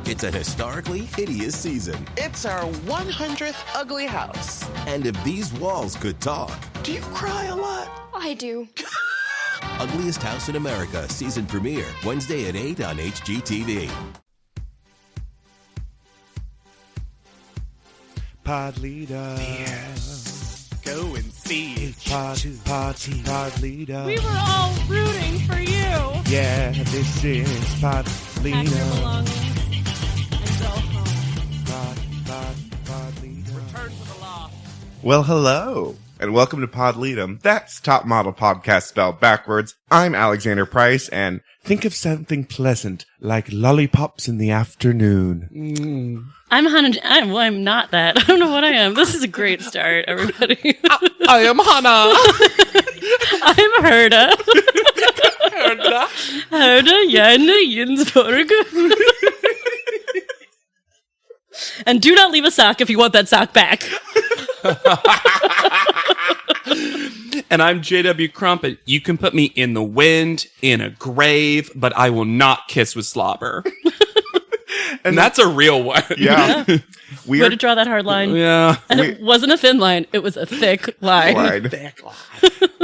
It's a historically hideous season. It's our 100th ugly house. And if these walls could talk... Do you cry a lot? I do. Ugliest House in America season premiere Wednesday at 8 on HGTV. Pod leader. Go and see. Pod leader. We were all rooting for you. Yeah, this is pod leader. Pack your belongings and go home. Pod leader. Return to the law. Well, hello, and welcome to Pod Leadum. That's Top Model Podcast spelled backwards. I'm Alexander Price, and think of something pleasant, like lollipops in the afternoon. I'm Hannah. I'm not that. I don't know what I am. This is a great start, everybody. I am Hannah. I'm Herda. Herda, Janne, Jensborg. And do not leave a sock if you want that sock back. And I'm JW Crumpet. You can put me in the wind, in a grave, but I will not kiss with slobber. And that's a real one. Yeah. Way to draw that hard line. Yeah. And it wasn't a thin line. It was a thick line.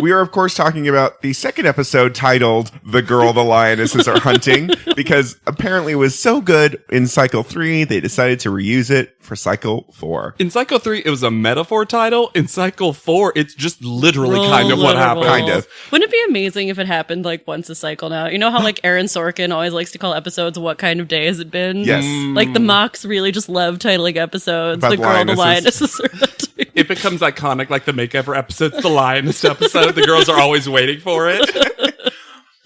We are, of course, talking about the second episode titled The Girl the Lionesses Are Hunting, because apparently it was so good in Cycle 3, they decided to reuse it for Cycle 4. In Cycle 3, it was a metaphor title. In Cycle 4, it's just literally kind of what happened. Kind of. Wouldn't it be amazing if it happened like once a cycle now? You know how like Aaron Sorkin always likes to call episodes What Kind of Day Has It Been? Yes. Like the Mocks really just love titling episodes About The Girl the lionesses. Lionesses Are Hunting. It becomes iconic, like the makeover episode's the lioness episode. The girls are always waiting for it.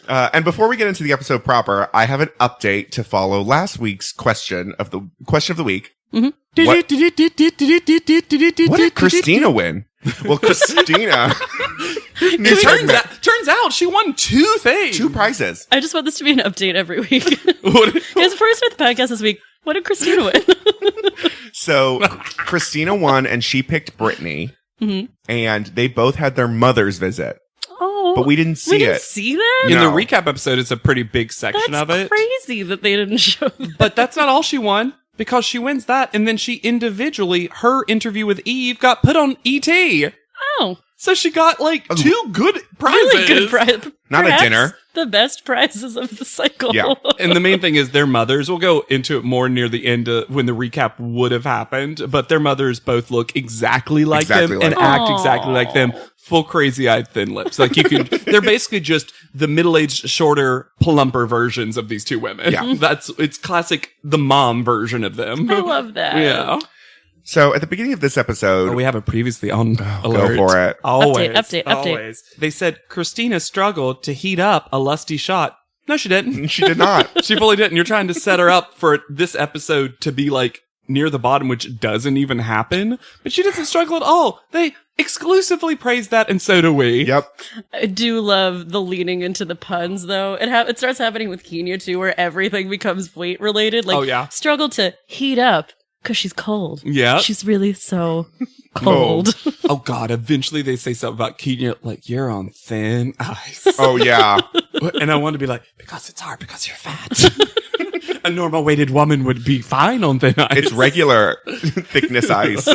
And before we get into the episode proper, I have an update to follow last week's question of the week. Mm-hmm. What did Christina win? Well, Christina Turns out she won 2 things. 2 prizes. I just want this to be an update every week. Guys, before we start the podcast this week, what did Christina win? So Christina won, and she picked Brittany, and they both had their mothers visit, Oh, but we didn't see we didn't it. see that? In the No. recap episode, it's a pretty big section That's of it. crazy that they didn't show that. But that's not all she won, because she wins that, and then she individually, her interview with Eve got put on ET. Oh, So she got like 2 good prizes. really good prize. Not a Perhaps dinner. The best prizes of the cycle. Yeah. And the main thing is their mothers. We'll go into it more near the end when the recap would have happened. But their mothers both look exactly like them and them. act exactly like them. Full crazy-eyed thin lips. Like you can, they're basically just the middle-aged, shorter, plumper versions of these 2 women. Yeah. It's classic, the mom version of them. I love that. Yeah. So at the beginning of this episode, We have a previously on alert. go for it. Always. Update. Always. They said Christina struggled to heat up a lusty shot. No, she didn't. She did not. She fully didn't. You're trying to set her up for this episode to be like near the bottom, which doesn't even happen. But she doesn't struggle at all. They exclusively praise that, and so do we. Yep. I do love the leaning into the puns, though. It starts happening with Kenya, too, where everything becomes weight-related. Like, Oh, yeah. struggle to heat up because she's cold. Yeah. She's really so cold. Oh, God. Eventually they say something about Kenya, like, you're on thin ice. Oh, yeah. And I want to be like, because it's hard, because you're fat. A normal weighted woman would be fine on thin ice. It's regular thickness ice.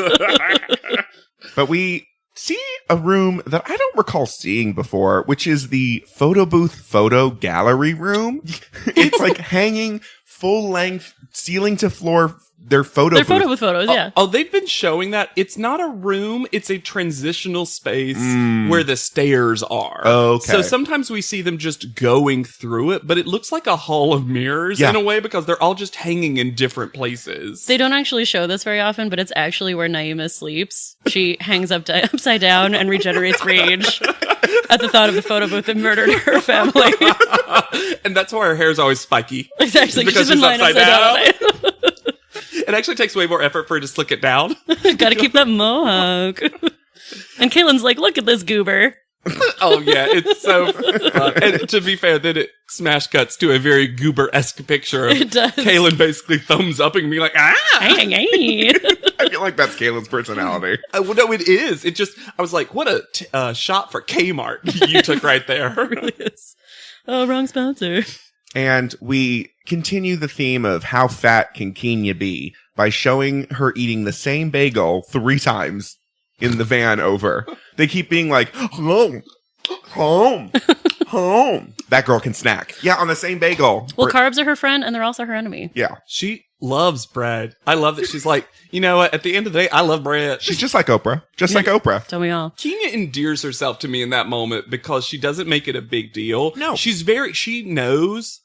But we see a room that I don't recall seeing before, which is the photo booth photo gallery room. It's like hanging full length, ceiling to floor, their photo They're booth. photo with photos, yeah. Oh, they've been showing that. It's not a room. It's a transitional space where the stairs are. Okay. So sometimes we see them just going through it, but it looks like a hall of mirrors Yeah. in a way because they're all just hanging in different places. They don't actually show this very often, but it's actually where Naima sleeps. She hangs upside down and regenerates rage at the thought of the photo booth that murdered her family. And that's why her hair's always spiky. Exactly, Because she's been she's lying upside upside down all down. night. It actually takes way more effort for her to slick it down. Gotta keep that mohawk. And Kaylin's like, look at this goober. Oh, yeah, it's so fun. And to be fair, then it smash cuts to a very Goober-esque picture of It does. Kaylin basically thumbs upping me like, ah! Ay, ay, ay. I feel like that's Kaylin's personality. Well, no, it is. It just, I was like, what a shot for Kmart you took right there. It really is. Oh, wrong sponsor. And we continue the theme of how fat can Kenya be by showing her eating the same bagel 3 times in the van over. They keep being like, home. That girl can snack. Yeah, on the same bagel. Well, carbs are her friend, and they're also her enemy. Yeah. She loves bread. I love that she's like, you know what? At the end of the day, I love bread. She's just like Oprah. Like Oprah. Don't we all? Kenya endears herself to me in that moment because she doesn't make it a big deal. No. She knows.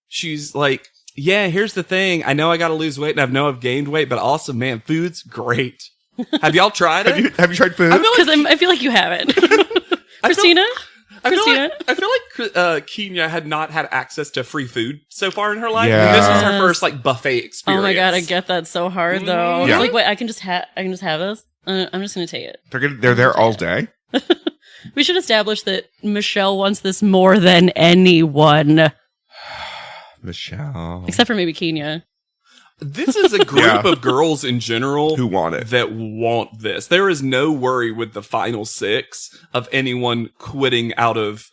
She's like, yeah, here's the thing. I know I got to lose weight and I know I've gained weight, but also, man, food's great. Have y'all tried it? Have you tried food? I feel like you haven't. Christina? I feel like Kenya had not had access to free food so far in her life. Yeah. This was her first like buffet experience. Oh my god, I get that so hard though. Yeah. It's like, wait, I can just have this. I'm just gonna take it. They're there all day. We should establish that Michelle wants this more than anyone, Michelle. except for maybe Kenya. This is a group of girls in general who want it. That want this. There is no worry with the final 6 of anyone quitting out of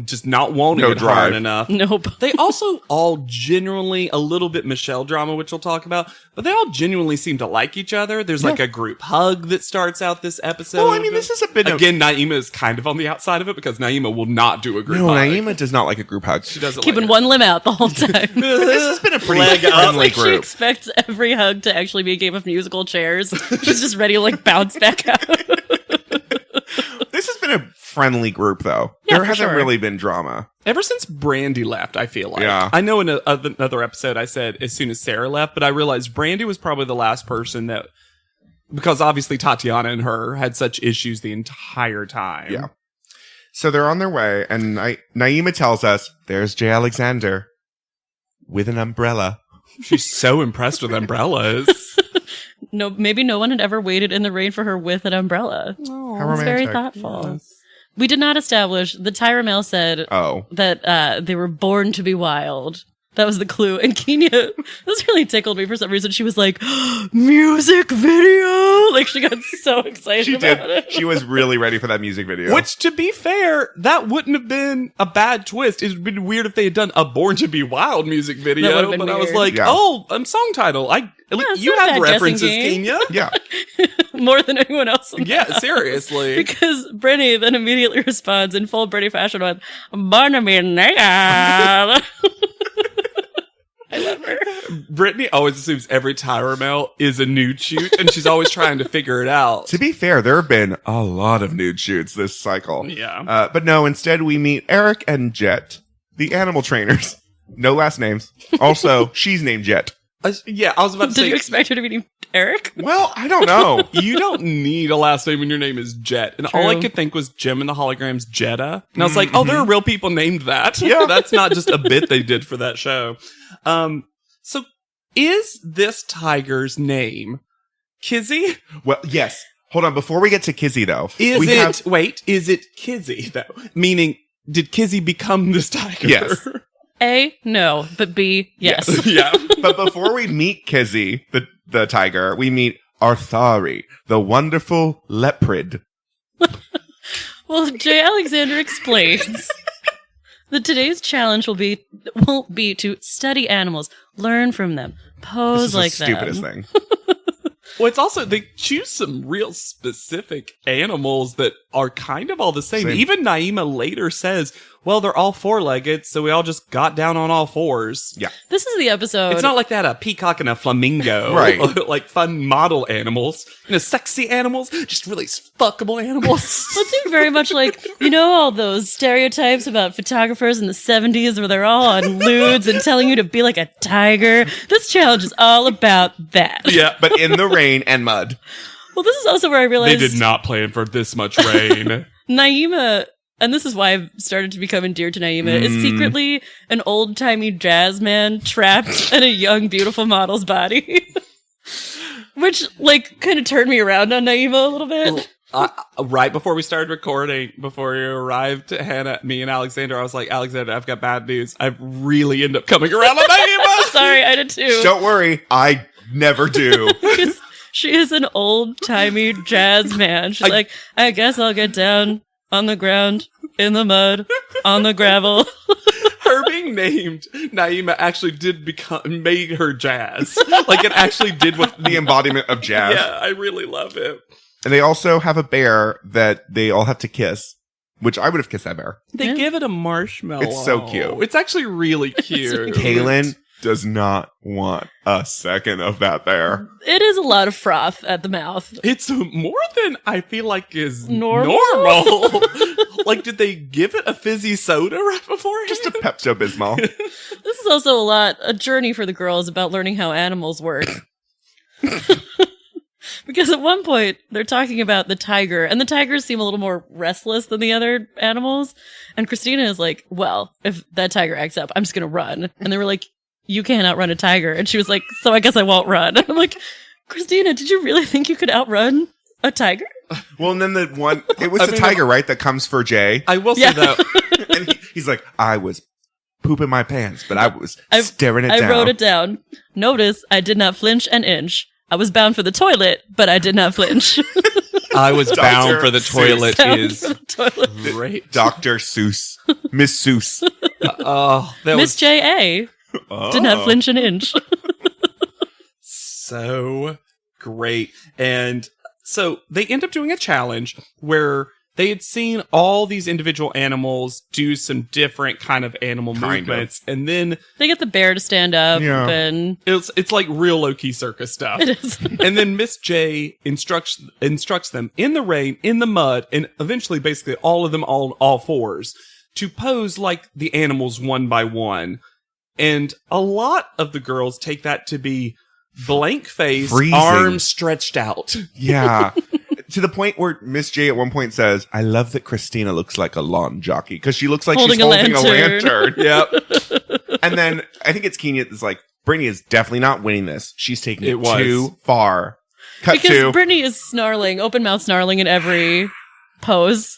just not wanting it hard enough. Nope. They also all genuinely, a little bit Michelle drama, which we'll talk about, but they all genuinely seem to like each other. There's like a group hug that starts out this episode. Well, I mean, this is a bit Again, Naima is kind of on the outside of it because Naima will not do a group hug. No, Naima does not like a group hug. She doesn't Keeping like one limb out the whole time. This has been a pretty friendly Like she group. expects every hug to actually be a game of musical chairs. She's just ready to like bounce back out. This has been a friendly group, though. Yeah, There for hasn't sure. really been drama. Ever since Brandy left, I feel like. Yeah. I know in another episode I said as soon as Sarah left, but I realized Brandy was probably the last person that, because obviously Tatiana and her had such issues the entire time. Yeah. So they're on their way, and Naima tells us there's Jay Alexander with an umbrella. She's so impressed with umbrellas. No, maybe no one had ever waited in the rain for her with an umbrella. Oh, How It's very romantic. thoughtful. We did not establish. The Tyra Mail said Oh. that they were born to be wild. That was the clue. And Kenya, this really tickled me for some reason. She was like, music video! Like, she got so excited She about did. it. She was really ready for that music video. Which, to be fair, that wouldn't have been a bad twist. It would have been weird if they had done a Born to be Wild music That video. would have been But I was weird. like, Yeah. oh, song title. it's You not a have bad references, guessing game. Kenya. Yeah. More than anyone else. in Yeah, that. seriously. Because Brittany then immediately responds in full Brittany fashion with, born to be naked. I love her. Brittany always assumes every Tyra Mail is a nude shoot, and she's always trying to figure it out. To be fair, there have been a lot of nude shoots this cycle. Yeah. But no, instead we meet Eric and Jet, the animal trainers. No last names. Also, she's named Jet. Yeah, I was about to Did say, you expect her to be named Eric? Well, I don't know. you don't need a last name when your name is Jet. And all I True. could think was Jim and the Holograms Jetta. And I was like, oh, there are real people named that. Yeah. That's not just a bit they did for that show. So is this tiger's name Kizzy? Well, yes. Hold on. Before we get to Kizzy, though. Is it Kizzy, though? Meaning, did Kizzy become this tiger? Yes. A, no. But B, yes. Yeah. But before we meet Kizzy, the tiger, we meet Arthari, the wonderful leopard. Well, Jay Alexander explains that today's challenge will be to study animals, learn from them, pose This is like the stupidest them. thing. Well, it's also, they choose some real specific animals that are kind of all the same. Same. Even Naima later says, well, they're all 4-legged, so we all just got down on all 4s. Yeah. This is the episode. It's not like they had a peacock and a flamingo. Right. Like fun model animals. Sexy animals. Just really fuckable animals. Well, it seemed very much like, all those stereotypes about photographers in the 70s where they're all on lewds and telling you to be like a tiger. This challenge is all about that. Yeah. But in the rain and mud. Well, this is also where I They realized did not plan for this much rain. Naima, and this is why I've started to become endeared to Naima, is secretly an old-timey jazz man trapped in a young, beautiful model's body. Which, kind of turned me around on Naima a little bit. Right before we started recording, before you arrived, Hannah, me and Alexander, I was like, Alexander, I've got bad news. I really end up coming around on Naima. Sorry, I did too. Don't worry. I never do. She is an old-timey jazz man. She's like, I guess I'll get down on the ground in the mud, on the gravel. Her being named Naima actually made her jazz. Like it actually did what The embodiment of jazz. Yeah, I really love it. And they also have a bear that they all have to kiss, which I would have kissed that bear. They give it a marshmallow. It's so cute. It's actually really cute. Kaylin does not want a second of that bear. It is a lot of froth at the mouth. It's more than I feel like is Normal. Like, did they give it a fizzy soda right before? Just a Pepto-Bismol. This is also a journey for the girls about learning how animals work. Because at one point, they're talking about the tiger, and the tigers seem a little more restless than the other animals. And Christina is like, well, if that tiger acts up, I'm just going to run. And they were like, you can't outrun a tiger. And she was like, so I guess I won't run. I'm like, Christina, did you really think you could outrun a tiger? Well, and then it was the tiger, right, that comes for Jay. I will say though, And he's like, I was pooping my pants, but I was staring it down. I wrote it down. Notice I did not flinch an inch. I was bound for the toilet, but I did not flinch. I was bound for the Seuss. toilet great. Dr. Seuss. Miss Seuss. Miss J.A. did not flinch an inch. So great. And so they end up doing a challenge where they had seen all these individual animals do some different kind of animal movements. And then They get the bear to stand up, Yeah. and it's like real low-key circus stuff. it is. And then Miss J instructs them in the rain, in the mud, and eventually basically all of them all fours to pose like the animals one by one. And a lot of the girls take that to be blank face, Freezing. arms stretched out. Yeah. To the point where Miss J at one point says, I love that Christina looks like a lawn jockey because she looks like Holding she's a holding a lantern. lantern. Yep. And then I think it's Kenya that's like, Brittany is definitely not winning this. She's taking it was. too far. Cut Because to. Brittany is snarling, open mouth snarling in every pose,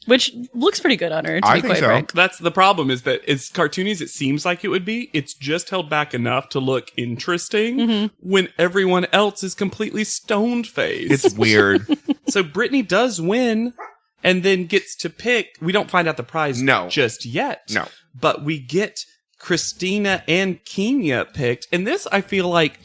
which looks pretty good on her, to I be think quite so. frank. That's the problem, is that as cartoony as it seems like it would be, it's just held back enough to look interesting when everyone else is completely stoned-faced. It's weird. So Brittany does win and then gets to pick. We don't find out the prize just yet. No. But we get Christina and Kenya picked. And this, I feel like,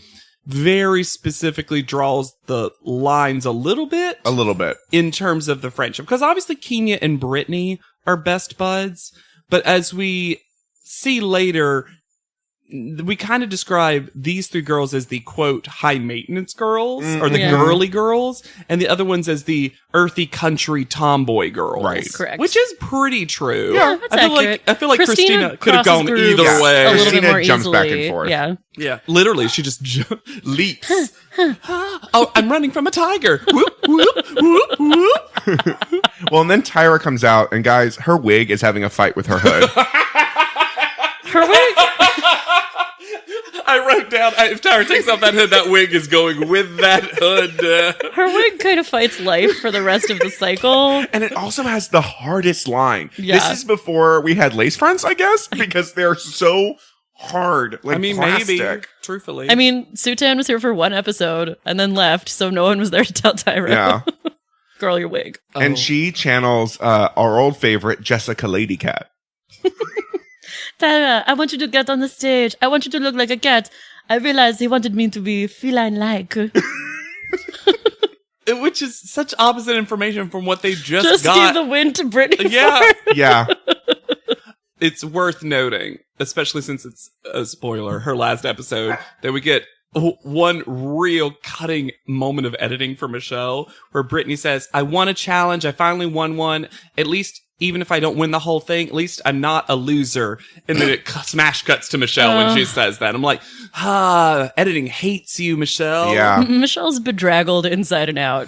very specifically draws the lines a little bit. A little bit. In terms of the friendship. Because obviously Kenya and Brittany are best buds. But as we see later, we kind of describe these three girls as the, quote, high-maintenance girls, or the girly girls, and the other ones as the earthy country tomboy girls. Right. Correct. Which is pretty true. Yeah, that's accurate. I feel like Christina could have crosses gone grooves either way. a little Christina bit more jumps easily. back and forth. Yeah. Yeah, literally, she just leaps. Oh, I'm running from a tiger. Whoop, whoop, whoop, whoop. Well, and then Tyra comes out, and guys, her wig is having a fight with her hood. Her wig. I wrote down, if Tyra takes off that hood, that wig is going with that hood. Her wig kind of fights life for the rest of the cycle. And it also has the hardest line. Yeah. This is before we had lace fronts, I guess, because they're so hard. Like I mean, plastic. maybe, truthfully. I mean, Sutan was here for one episode and then left, so no one was there to tell Tyra. Yeah. Girl, your wig. And she channels our old favorite, Jessica Ladycat. Tyra, I want you to get on the stage. I want you to look like a cat. I realized he wanted me to be feline-like. Which is such opposite information from what they just Give got. the win to Brittany. Yeah. Yeah. It's worth noting, especially since it's a spoiler, her last episode, that we get one real cutting moment of editing for Michelle where Brittany says, I won a challenge. I finally won one. At least, even if I don't win the whole thing, at least I'm not a loser. And then it smash cuts to Michelle when she says that. I'm like, editing hates you, Michelle. Yeah. Michelle's bedraggled inside and out.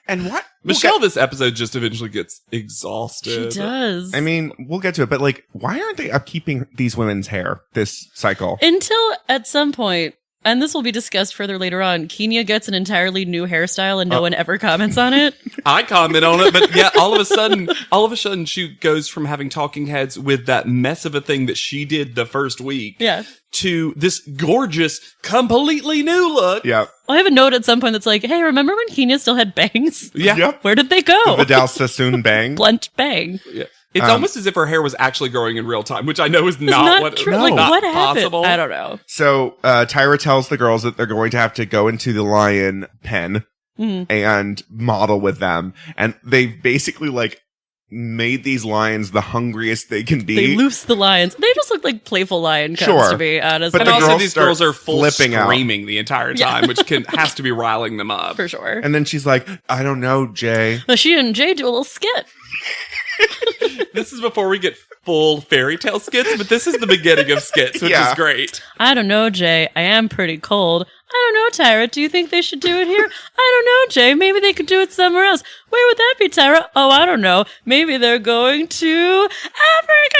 And what? Michelle, this episode just eventually gets exhausted. She does. I mean, we'll get to it, but like, why aren't they upkeeping these women's hair this cycle? Until at some point, and this will be discussed further later on, Kenya gets an entirely new hairstyle and no one ever comments on it. I comment on it, but yeah, all of a sudden she goes from having talking heads with that mess of a thing that she did the first week Yeah. to this gorgeous, completely new look. Yeah. Well, I have a note at some point that's like, hey, remember when Kenya still had bangs? Yeah. Yep. Where did they go? Vidal Sassoon bang. Blunt bang. Yeah. It's almost as if her hair was actually growing in real time, which I know is It's not what true. no. Like, not what happened? possible. I don't know. So Tyra tells the girls that they're going to have to go into the lion pen and model with them. And they've basically like made these lions the hungriest they can be. They loose the lions. They just look like playful lion cubs, Sure. to be honest. But And the also, girls these start girls are full flipping out. screaming the entire time, which has to be riling them up. for sure. And then she's like, I don't know, Jay. But she and Jay do a little skit. This is before we get full fairy tale skits, but this is the beginning of skits, which Yeah. is great. I don't know, Jay. I am pretty cold. I don't know, Tyra. Do you think they should do it here? I don't know, Jay. Maybe they could do it somewhere else. Where would that be, Tyra? Oh, I don't know. Maybe they're going to Africa!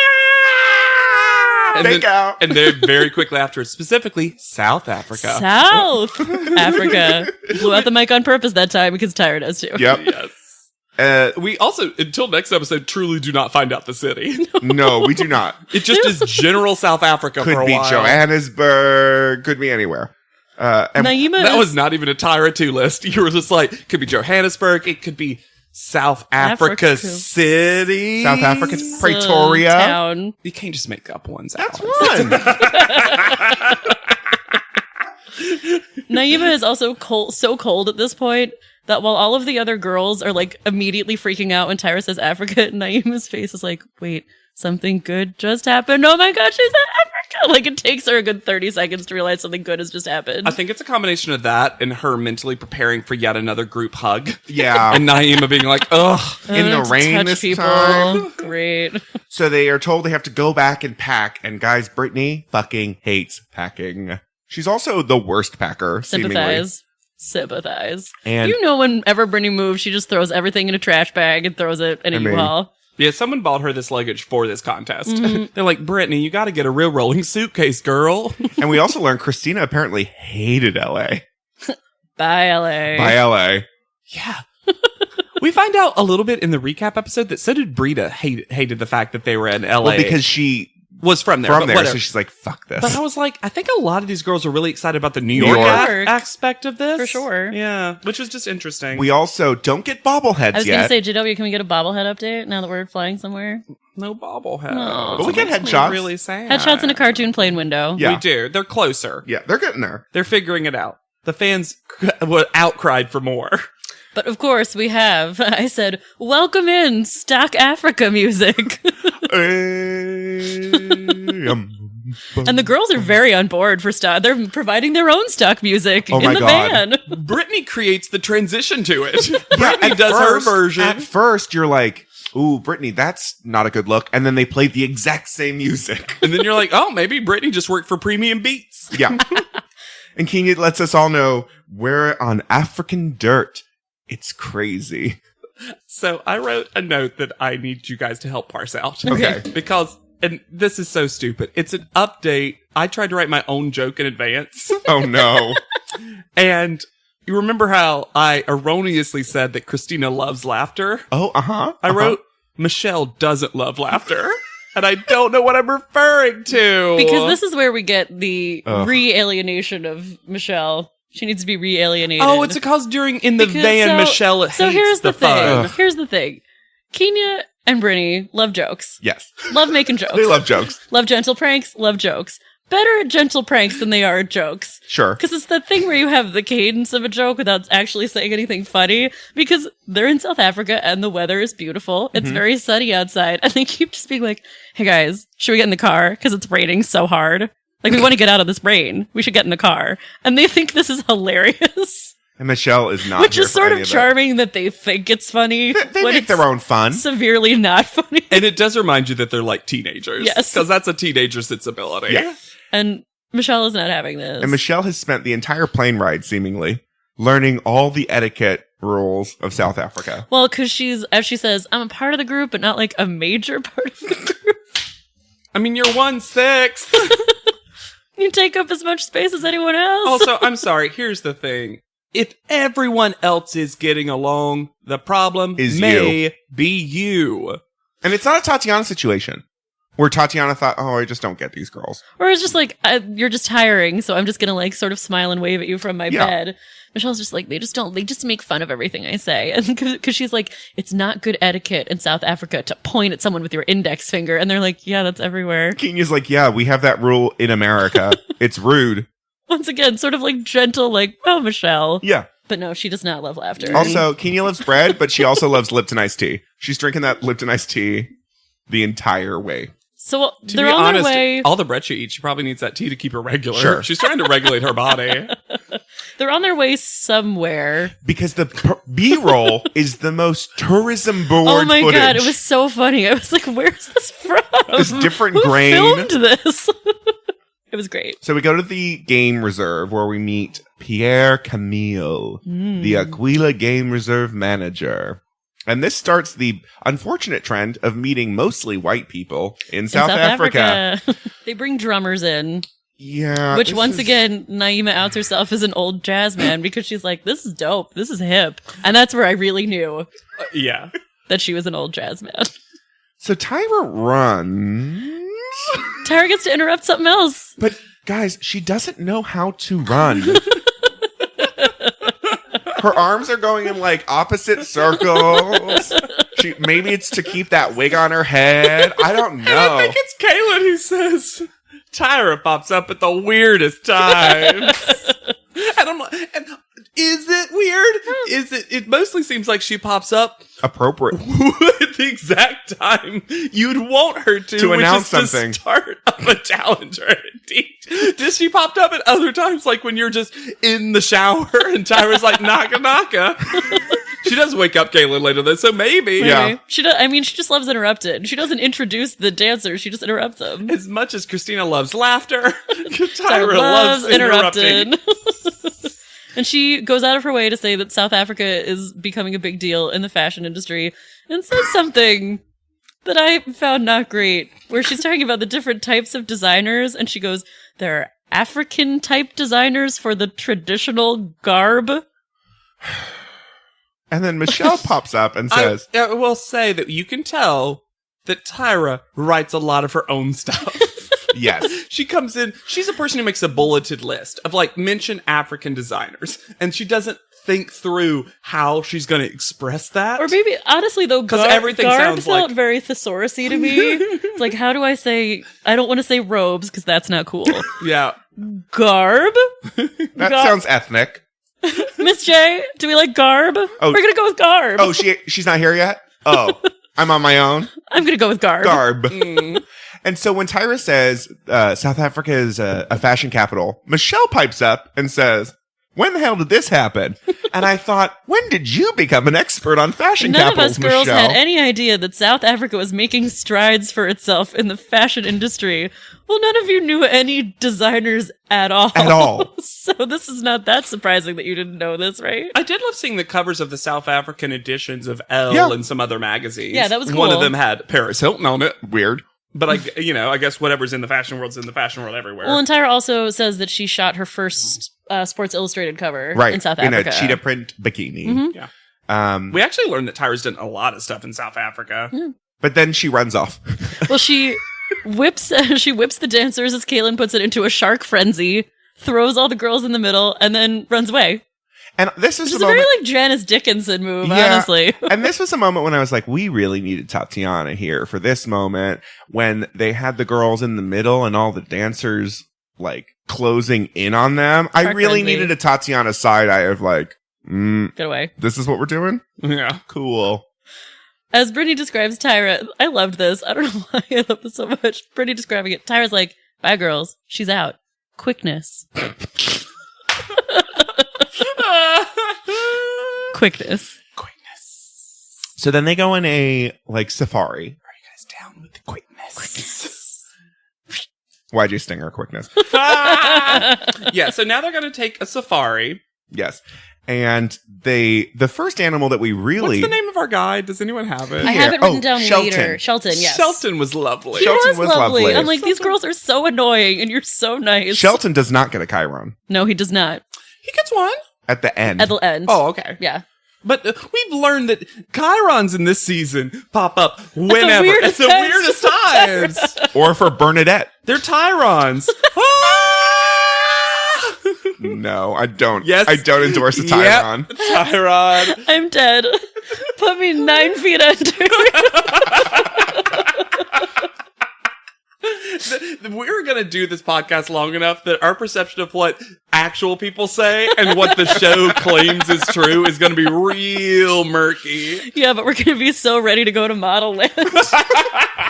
And Fake out. And then very quickly after, specifically South Africa. South Africa. Blew out the mic on purpose that time because Tyra does too. Yep. Yes. We also, until next episode, truly do not find out the city. No, we do not. It just is general South Africa for Could a be while. Johannesburg. Could be anywhere. And Naima That is- was not even a Tyra 2 list. You were just like, could be Johannesburg. It could be South Africa Africa. City. South Africa, a Pretoria. town. You can't just make up one. That's South. one. Naima is also so cold at this point that while all of the other girls are like immediately freaking out when Tyra says Africa, Naima's face is like, wait, something good just happened. Oh my god, she's at Africa. Like it takes her a good 30 seconds to realize something good has just happened. I think it's a combination of that and her mentally preparing for yet another group hug. Yeah. And Naima being like, ugh. in the To rain touch this people. time. Great. So they are told they have to go back and pack. And guys, Brittany fucking hates packing. She's also the worst packer, seemingly. Sympathize. And You know, whenever Brittany moves, she just throws everything in a trash bag and throws it in a I mean- U-Haul. Yeah, someone bought her this luggage for this contest. They're like, Brittany, you got to get a real rolling suitcase, girl. and we also learned Christina apparently hated LA. Bye, LA. By LA. Yeah. We find out a little bit in the recap episode that so did Brita hated the fact that they were in LA. Well, because she was from there. from but there, whatever. so she's like, fuck this. But I was like, I think a lot of these girls are really excited about the New New York, York. aspect of this. For sure. Yeah, which was just interesting. We also don't get bobbleheads I was going yet. to say, JW, can we get a bobblehead update now that we're flying somewhere? no bobblehead. No. But we get Makes me headshots. Really sad. Headshots in a cartoon plane window. Yeah. We do. They're closer. Yeah, they're getting there. They're figuring it out. The fans outcried for more. But of course, we have, I said, welcome in stock Africa music. And the girls are very on board for stock. They're providing their own stock music Oh in my the God. van. Brittany creates the transition to it. Yeah, Brittany does her version. At first, you're like, ooh, Brittany, that's not a good look. And then they played the exact same music. And then you're like, oh, maybe Brittany just worked for Premium Beats. Yeah. And Kenya lets us all know we're on African dirt. It's crazy. So I wrote a note that I need you guys to help parse out. Okay. Because, and this is so stupid. It's an update. I tried to write my own joke in advance. Oh, no. And you remember how I erroneously said that Christina loves laughter? Oh, uh-huh. I wrote, Michelle doesn't love laughter. And I don't know what I'm referring to. Because this is where we get the Ugh. re-alienation of Michelle. She needs to be re-alienated. Oh, it's because in the Because- van, so- Michelle So hates here's the thing. fun. Ugh. Here's the thing. Kenya and Brittany love jokes. Yes. Love making jokes. They love jokes. Love gentle pranks. Love jokes. Better at gentle pranks than they are at jokes. Sure. Because it's the thing where you have the cadence of a joke without actually saying anything funny. Because they're in South Africa and the weather is beautiful. It's very sunny outside. And they keep just being like, hey guys, should we get in the car? Because it's raining so hard. Like, we want to get out of this rain. We should get in the car. And they think this is hilarious. And Michelle is not Which here is for sort any of that. charming that they think it's funny. They when make it's their own fun. severely not funny. And it does remind you that they're like teenagers. Yes. Because that's a teenager sensibility. Yeah. And Michelle is not having this. And Michelle has spent the entire plane ride, seemingly, learning all the etiquette rules of South Africa. Well, because she's, as she says, I'm a part of the group, but not like a major part of the group. I mean, you're 1/6. You take up as much space as anyone else. Also, I'm sorry. Here's the thing. If everyone else is getting along, the problem Is may be you. And it's not a Tatiana situation. Where Tatiana thought, oh, I just don't get these girls. Or it's just like, you're just tiring, so I'm just gonna like sort of smile and wave at you from my bed. Michelle's just like, they just make fun of everything I say. And because she's like, it's not good etiquette in South Africa to point at someone with your index finger. And they're like, yeah, that's everywhere. Kenya's like, yeah, we have that rule in America. It's rude. Once again, sort of like gentle, like, oh, Michelle. Yeah. But no, she does not love laughter. Also, Kenya loves bread, but she also loves Lipton iced tea. She's drinking that Lipton iced tea the entire way. So To they're be on honest, their way. all the bread she eats, she probably needs that tea to keep her regular. Sure. She's trying to regulate her body. They're on their way somewhere. Because the B-roll is the most tourism board Oh my footage. god, it was so funny. I was like, where's this from? This different Who grain. filmed this? It was great. So we go to the game reserve where we meet Pierre Camille, the Aquila Game Reserve manager. And this starts the unfortunate trend of meeting mostly white people in South Africa. They bring drummers in. Yeah. Which, once again, Naima outs herself as an old jazz man because she's like, this is dope. This is hip. And that's where I really knew Yeah. that she was an old jazz man. So Tyra runs. Tyra gets to interrupt something else. But guys, she doesn't know how to run. Her arms are going in like opposite circles. Maybe it's to keep that wig on her head. I don't know. And I think it's Kaylin who says, Tyra pops up at the weirdest times. And I'm like, is it weird? It mostly seems like she pops up Appropriate. at the exact time you'd want her to which announce is something. To start up a challenge or a date. Does she popped up at other times, like when you're just in the shower and Tyra's like, naka naka? She does wake up Kaylin later though, so maybe. Yeah. She does. I mean, she just loves interrupted. She doesn't introduce the dancers. She just interrupts them. As much as Christina loves laughter, Tyra loves interrupting. And she goes out of her way to say that South Africa is becoming a big deal in the fashion industry and says something that I found not great, where she's talking about the different types of designers. And she goes, there are African type designers for the traditional garb. And then Michelle pops up and says, I will say that you can tell that Tyra writes a lot of her own stuff. yes. She comes in, she's a person who makes a bulleted list of like mention African designers, and she doesn't think through how she's going to express that. Or maybe, honestly, though, everything garb sounds felt like very thesaurus-y to me. It's like, how do I say, I don't want to say robes because that's not cool. Yeah. Garb? That sounds ethnic. Miss J, do we like garb? Oh. We're going to go with garb. Oh, she's not here yet? Oh, I'm on my own. I'm going to go with garb. Garb. And so when Tyra says South Africa is a fashion capital, Michelle pipes up and says, when the hell did this happen? And I thought, when did you become an expert on fashion None capitals, of us girls Michelle? had any idea that South Africa was making strides for itself in the fashion industry. Well, none of you knew any designers at all. At all. So this is not that surprising that you didn't know this, right? I did love seeing the covers of the South African editions of Elle and some other magazines. Yeah, that was One of cool. them had Paris Hilton on it. Weird. But I guess whatever's in the fashion world's in the fashion world everywhere. Well, and Tyra also says that she shot her first Sports Illustrated cover Right. in South in Africa. a cheetah print bikini. Mhm. Yeah. We actually learned that Tyra's done a lot of stuff in South Africa. But then she runs off. Well, she whips the dancers, as Kaylin puts it, into a shark frenzy, throws all the girls in the middle, and then runs away. And this is Which is the a very moment. like Janice Dickinson move, Yeah. honestly. And this was a moment when I was like, we really needed Tatiana here for this moment when they had the girls in the middle and all the dancers like closing in on them. I Shark really frenzy. needed a Tatiana side eye of like, Get away. this is what we're doing? Yeah. Cool. As Brittany describes Tyra, I loved this. I don't know why I love this so much. Brittany describing it. Tyra's like, bye girls. She's out. Quickness. Quickness. So then they go in a like safari. Are you guys down with the quickness? Why'd you sting her quickness? Yeah, so now they're going to take a safari. Yes. And the first animal that we really... What's the name of our guide? Does anyone have it? I have it Oh, written down Shelton. later. Shelton, yes. Shelton was lovely. He Shelton was was lovely. lovely. I'm like, these girls are so annoying, and you're so nice. Shelton does not get a Chiron No, he does not. He gets one. at the end. At the end. Oh, okay. Yeah. But we've learned that chirons in this season pop up whenever. At the weirdest times. Or for Bernadette. They're Tyrons. No, I don't. Yes. I don't endorse a Tyron. Yep. Tyron. I'm dead. Put me 9 feet under. We're going to do this podcast long enough that our perception of what actual people say and what the show claims is true is going to be real murky. Yeah, but we're going to be so ready to go to Model Land.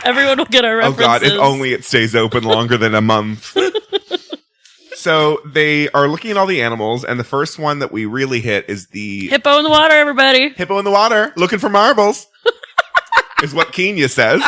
Everyone will get our Oh references. God, if only it stays open longer than a month. So they are looking at all the animals, and the first one that we really hit is the Hippo in the water, everybody. hippo in the water, looking for marbles, is what Kenya says.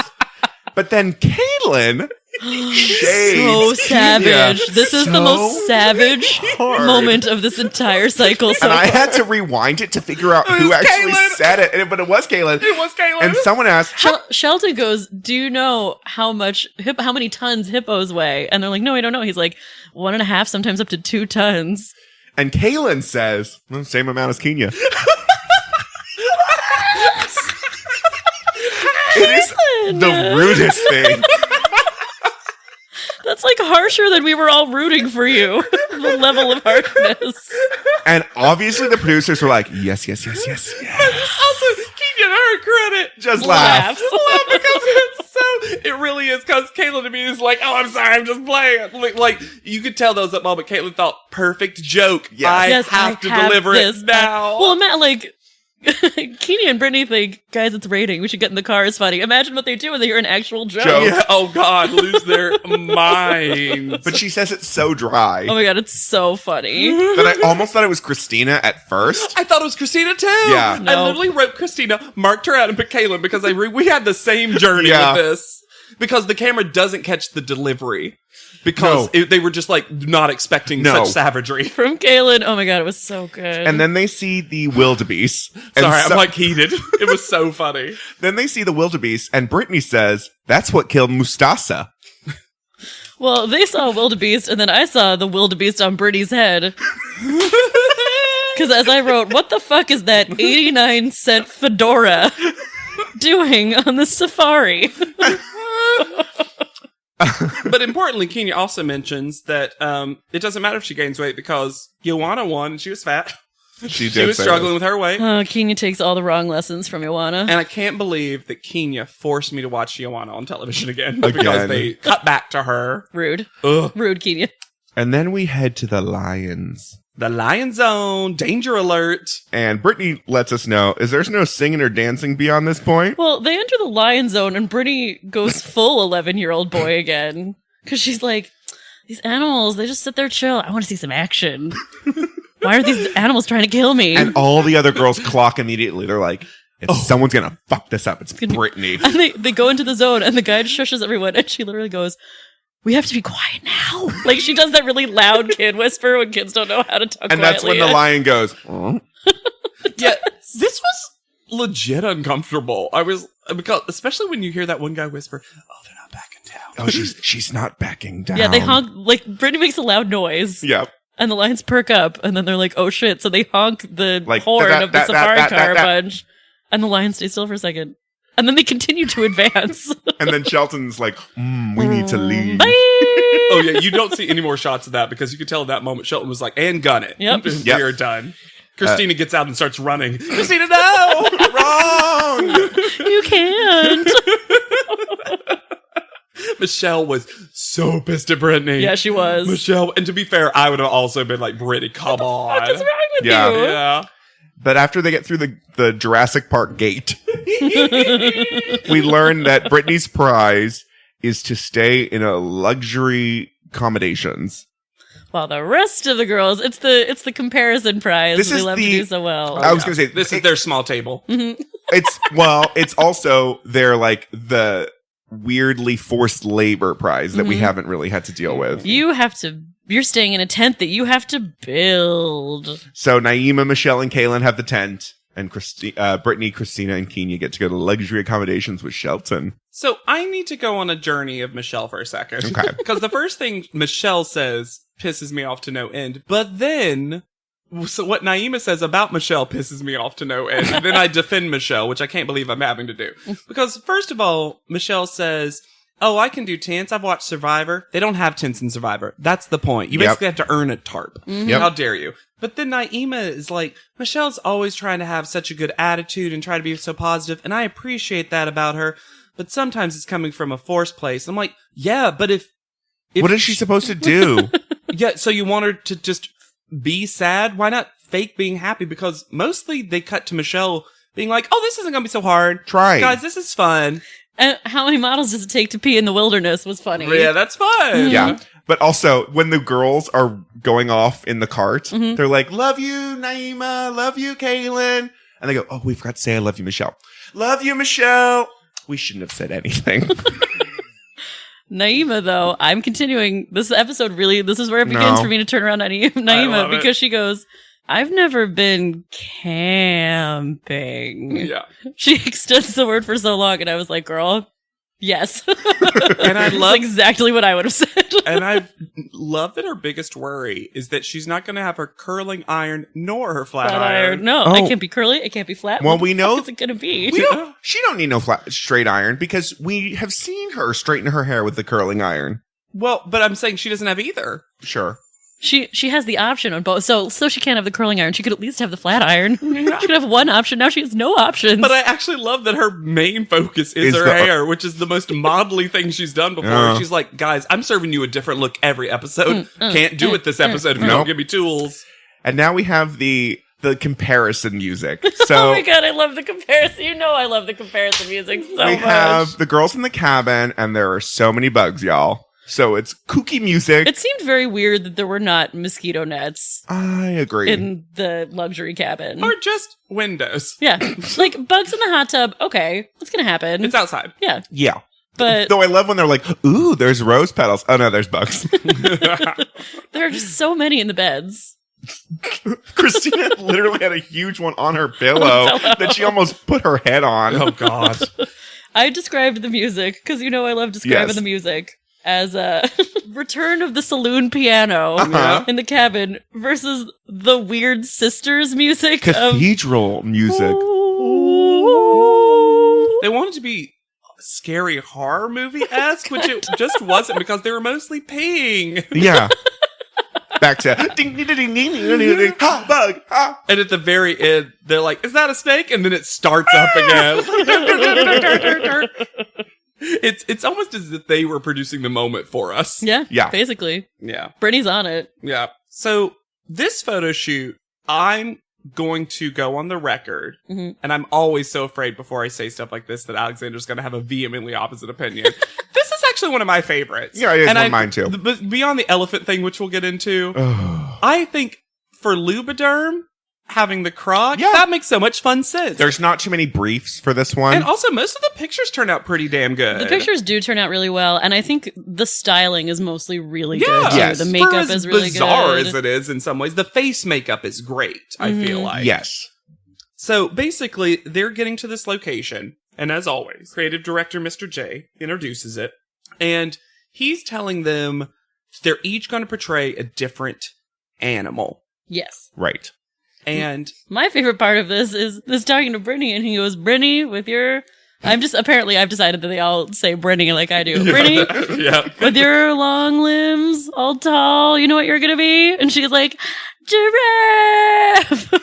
But then Caitlin shades So savage. Kenya This is the so most savage hard. moment of this entire cycle so And I far. had to rewind it to figure out who was actually Caitlin. said it. But it was Caitlin. It was Caitlin. And someone asked, Shelton goes, do you know how many tons hippos weigh? And they're like, no, I don't know. He's like, 1.5, sometimes up to 2 tons. and Caitlin says, well, same amount as Kenya. It is the rudest thing. That's like harsher than we were all rooting for you. The level of harshness. And obviously the producers were like, yes, yes, yes, yes, yes. Also, Kenya, her credit. Just laugh. Laughs. Laugh because it's so. It really is because Caitlin to me is like, oh, I'm sorry, I'm just playing. Like you could tell those at moment. Caitlin thought perfect joke. Yes. I Yes, have I to have deliver this. it now. Well, Matt, like, Kenya and Brittany think, guys, it's raining. We should get in the car. It's funny. Imagine what they do when they hear an actual joke. Joke. yeah, oh God, lose their minds. But she says it so dry Oh my god, it's so funny. that I almost thought it was Christina at first. I thought it was Christina too. Yeah. I No. literally wrote Christina, marked her out, and put Caitlin because we had the same journey Yeah. with this. Because the camera doesn't catch the delivery. Because they were just like not expecting No. such savagery. From Kaylin. Oh my god, it was so good. And then they see the wildebeest. And Sorry, so- I'm like heated. It was so funny. Then they see the wildebeest, and Brittany says, that's what killed Mustasa. well, they saw a wildebeest, and then I saw the wildebeest on Brittany's head. Because as I wrote, what the fuck is that 89-cent fedora doing on the safari? But importantly, Kenya also mentions that it doesn't matter if she gains weight because Joanna won and she was fat. She She was say struggling this. with her weight. Kenya takes all the wrong lessons from Ioana. And I can't believe that Kenya forced me to watch Joanna on television again because Again. they cut back to her. Rude. Ugh. Rude, Kenya. And then we head to the lions. The Lion Zone, danger alert. And Brittany lets us know, there's no singing or dancing beyond this point? Well, they enter the lion zone, and Brittany goes full 11-year-old boy again. Because she's like, these animals, they just sit there chill. I want to see some action. Why are these animals trying to kill me? And all the other girls clock immediately. They're like, if someone's going to fuck this up, it's gonna be- Brittany. And they go into the zone, and the guide shushes everyone, and she literally goes, we have to be quiet now. Like, she does that really loud kid whisper when kids don't know how to talk And that's when quietly. the lion goes, "Oh." Yeah, this was legit uncomfortable. I was, because, especially when you hear that one guy whisper, oh, they're not backing down. Oh, she's not backing down. Yeah, they honk, like, Brittany makes a loud noise. Yep. And the lions perk up, and then they're like, oh shit. So they honk the Like, horn da- of the da- da- safari da- da- car a da. bunch. And the lions stay still for a second. And then they continue to advance. And then Shelton's like, we need to leave. Bye! Oh, yeah, you don't see any more shots of that because you could tell at that moment Shelton was like, and gun it. Yep. Yep. We're done. Christina gets out and starts running. Christina, no! Wrong! You can't. Michelle was so pissed at Brittany. Yeah, she was. Michelle, and to be fair, I would have also been like, Brittany, come on. What's wrong with Yeah. you? Yeah. But after they get through the Jurassic Park gate, we learn that Brittany's prize is to stay in a luxury accommodations. While the rest of the girls, it's the comparison prize This that they is love to the- do so well. I was going to say, This is their small table. it's also their like the weirdly forced labor prize that we haven't really had to deal with. You're staying in a tent that you have to build. So Naima, Michelle, and Kaylin have the tent, and Brittany, Christina, and Kenya get to go to luxury accommodations with Shelton. So I need to go on a journey of Michelle for a second. Okay. Because the first thing Michelle says pisses me off to no end. But then So what Naima says about Michelle pisses me off to no end. Then I defend Michelle, which I can't believe I'm having to do. Because first of all, Michelle says, oh, I can do tents. I've watched Survivor. They don't have tents in Survivor. That's the point. You basically have to earn a tarp. Yep. How dare you? But then Naima is like, Michelle's always trying to have such a good attitude and try to be so positive, and I appreciate that about her. But sometimes it's coming from a forced place. I'm like, yeah, but if what is she supposed to do? yeah, so you want her to just be sad? Why not fake being happy? Because mostly they cut to Michelle being like, oh, this isn't going to be so hard. Try. Guys, this is fun. And how many models does it take to pee in the wilderness was funny. Yeah, that's fun. Yeah. But also, when the girls are going off in the cart, they're like, love you, Naima. Love you, Kaylin. And they go, oh, we forgot to say I love you, Michelle. Love you, Michelle. We shouldn't have said anything. Naima, though, I'm continuing. This episode really, this is where it begins for me to turn around on Naima because she goes, I've never been camping. Yeah. She extends the word for so long, and I was like, girl, yes. And I love That's exactly what I would have said. And I love that her biggest worry is that she's not going to have her curling iron nor her flat iron. No, Oh. it can't be curly. It can't be flat. Well, we know- What's it going to be? She don't need no straight iron because we have seen her straighten her hair with the curling iron. Well, but I'm saying she doesn't have either. Sure. She has the option on both. So she can't have the curling iron. She could at least have the flat iron. She could have one option. Now she has no options. But I actually love that her main focus is her hair, which is the most modelly thing she's done before. Yeah. She's like, guys, I'm serving you a different look every episode. Can't do it this episode if you don't give me tools. And now we have the comparison music. So oh my god, I love the comparison. You know I love the comparison music so we much. have the girls in the cabin, and there are so many bugs, y'all. So it's kooky music. It seemed very weird that there were not mosquito nets I agree. in the luxury cabin. Or just windows. Yeah. Like bugs in the hot tub, okay, what's gonna happen? It's outside. Yeah. Yeah. But Though I love when they're like, ooh, there's rose petals. Oh no, there's bugs. there are just so many in the beds. Christina literally had a huge one on her pillow that she almost put her head on. Oh, God. I described the music, because you know I love describing Yes. the music, as a return of the saloon piano in the cabin versus the Weird Sisters music of Cathedral music. They wanted to be scary horror movie-esque, which it just wasn't because they were mostly peeing. Yeah. Back to ding ding ding ding ding ding ding ding. Ha, bug. Ha. And at the very end, they're like, is that a snake? And then it starts up again. It's almost as if they were producing the moment for us. Yeah, Yeah. basically. Yeah. Brittany's on it. Yeah. So this photo shoot, I'm going to go on the record, and I'm always so afraid before I say stuff like this that Alexander's going to have a vehemently opposite opinion. This is actually one of my favorites. Yeah, it is one of mine too. But beyond the elephant thing, which we'll get into, I think for Lubriderm, having the croc, that makes so much fun sense. There's not too many briefs for this one. And also, most of the pictures turn out pretty damn good. The pictures do turn out really well, and I think the styling is mostly really good. Too. Yes. The For makeup as is really bizarre good. as it is in some ways, the face makeup is great, I feel like. Yes. So basically, they're getting to this location, and as always, creative director Mr. J introduces it, and he's telling them they're each going to portray a different animal. Yes. Right. And My favorite part of this is this talking to Brittany, and he goes, Brittany, with your... I've decided that they all say Brittany like I do. Brittany, yeah, with your long limbs, all tall, you know what you're going to be? And she's like, giraffe!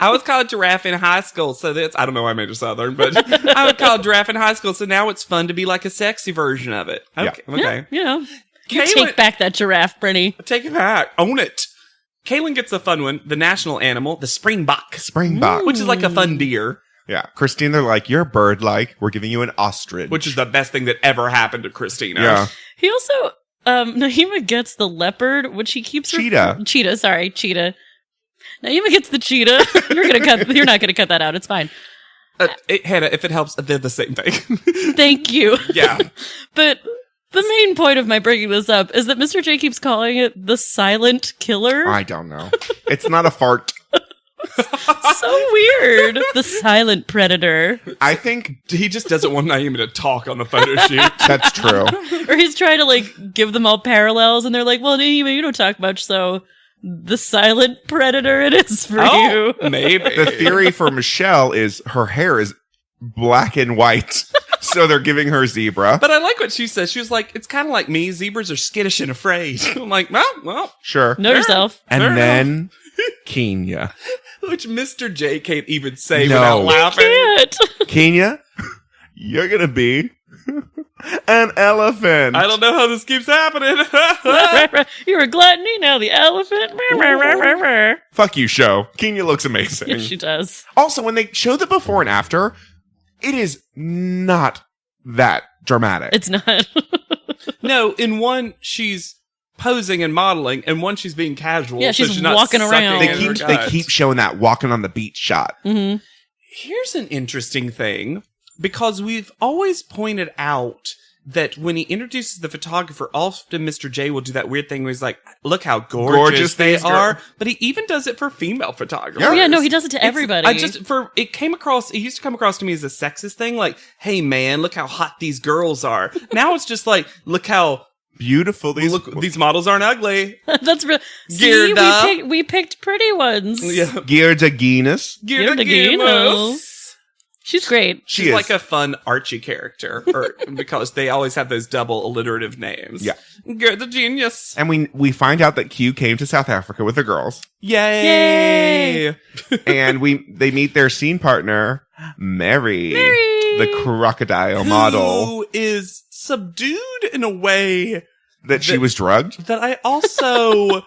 I was called giraffe in high school, so that's, I don't know why I made it Southern, but I was called giraffe in high school, so now it's fun to be like a sexy version of it. Okay. Yeah. Okay. You know, you Kaylin- take back that giraffe, Brittany. Take it back. Own it. Kaylin gets the fun one, the national animal, the springbok, Springbok. which is like a fun deer, Yeah. Christine, they're like, you're bird-like. We're giving you an ostrich. which is the best thing that ever happened to Christina. Yeah. He also, Naima gets the leopard, which he keeps... Cheetah. Cheetah. Naima gets the cheetah. You're not gonna cut that out. It's fine. Hannah, if it helps, they're the same thing. Thank you. Yeah. But the main point of my bringing this up is that Mr. J keeps calling it the silent killer. I don't know. It's not a fart. So weird. The silent predator. I think He just doesn't want Naima to talk on the photo shoot. that's true. Or he's trying to, like, give them all parallels, and they're like, well, Naima, you don't talk much, so the silent predator it is for you. Maybe. The theory for Michelle is her hair is black and white, so they're giving her zebra. But I like what she says. She was like, it's kind of like me. Zebras are skittish and afraid. I'm like, well. Sure. Know yourself. And Fair then Kenya. Which Mr. J can't even say No. without laughing. Can't. Kenya, you're going to be an elephant. I don't know how this keeps happening. You're a gluttony, now the elephant. Fuck you, show. Kenya looks amazing. Yes, she does. Also, when they show the before and after, it is not that dramatic. It's not. No, in one, she's posing and modeling, and one, she's being casual. Yeah, so she's not walking sucking around. in her they guts. keep showing that walking on the beach shot. Mm-hmm. Here's an interesting thing, because we've always pointed out that when he introduces the photographer, often Mr. J will do that weird thing where he's like, look how gorgeous they these are. girls. But he even does it for female photographers. Oh, yeah, no, he does it to everybody. It used to come across to me as a sexist thing, like, hey man, look how hot these girls are. Now it's just like, look how Beautiful. these models aren't ugly. That's real. See, Geared up. we picked pretty ones. Yeah. Gerda Guinness. Gerda Guinness. Guinness. She's great. She She's is. like a fun Archie character, because they always have those double alliterative names. Yeah. Gerda Genius. And we find out that Q came to South Africa with the girls. Yay! And they meet their scene partner, Mary. The crocodile model. Who is subdued in a way That she was drugged? that I also,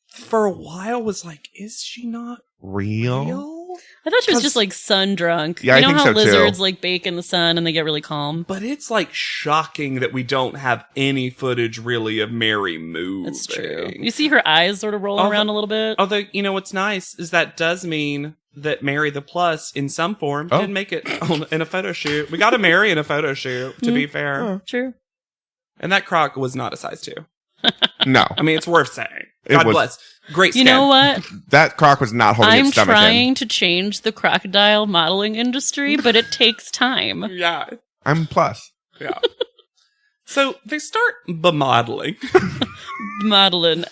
for a while, was like, is she not Real? real? I thought she was 'Cause- just like sun drunk. Yeah, you I know think how so, too. lizards like bake in the sun and they get really calm. But it's like shocking that we don't have any footage really of Mary moving. That's true. You see her eyes sort of rolling Although- around a little bit. Although, you know what's nice is that does mean that Mary the Plus, in some form, Oh. did make it in a photo shoot. We got a Mary in a photo shoot, to be fair. True. And that croc was not a size 2. No. I mean, it's worth saying. It God was- bless. Great skin. You know what? That croc was not holding I'm its stomach trying to change the crocodile modeling industry, but it takes time. Yeah. in. I'm plus. Yeah. So they start bemodeling. Modeling.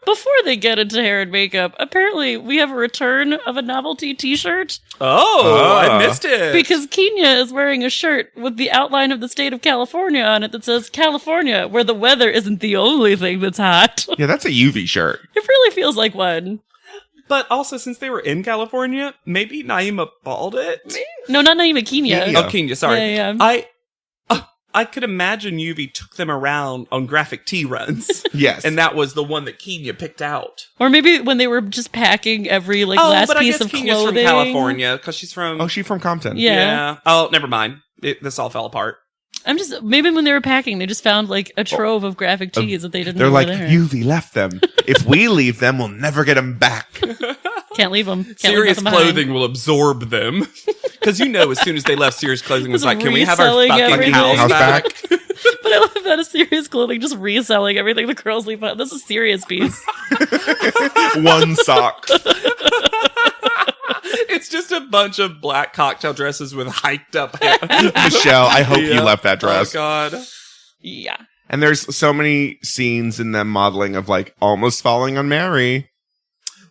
Before they get into hair and makeup, apparently we have a return of a novelty t-shirt Oh, Ah. I missed it. because Kenya is wearing a shirt with the outline of the state of California on it that says California, where the weather isn't the only thing that's hot. Yeah, that's a UV shirt. It really feels like one. But also, since they were in California, maybe Naima balled it. No, not even Kenya. Kenya. Oh, Kenya, sorry. Yeah, yeah. I could imagine UV took them around on graphic tee runs. Yes. And that was the one that Kenya picked out. Or maybe when they were just packing every last but I piece guess of Kenya's clothing. from California because she's from. Oh, she's from Compton. Yeah. Oh, never mind. This all fell apart. I'm just maybe when they were packing, they just found like a trove of graphic tees that they didn't They're know like, were there. UV left them. If we leave them, we'll never get them back. Can't leave them. Serious clothing will absorb them. Because as soon as they left, Serious Clothing was Just like, can we have our reselling fucking everything. house back? But I love that a Serious Clothing just reselling everything the girls leave out. This is a serious piece. One sock. It's just a bunch of black cocktail dresses with hiked up hair. Michelle, I hope you Yeah. left that dress. Oh, God. Yeah. And there's so many scenes in them modeling of like almost falling on Mary.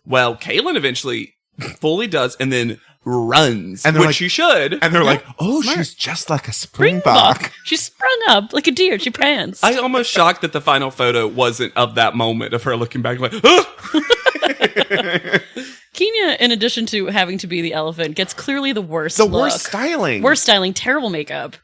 Well, Kaylin eventually fully does and then runs, And which they're like- she should. And they're like, oh, Smart. she's just like a springbok. She sprung up like a deer. She pranced. I almost shocked that the final photo wasn't of that moment of her looking back like, oh! Kenya, in addition to having to be the elephant, gets clearly the worst The look. worst styling. Worst styling, terrible makeup.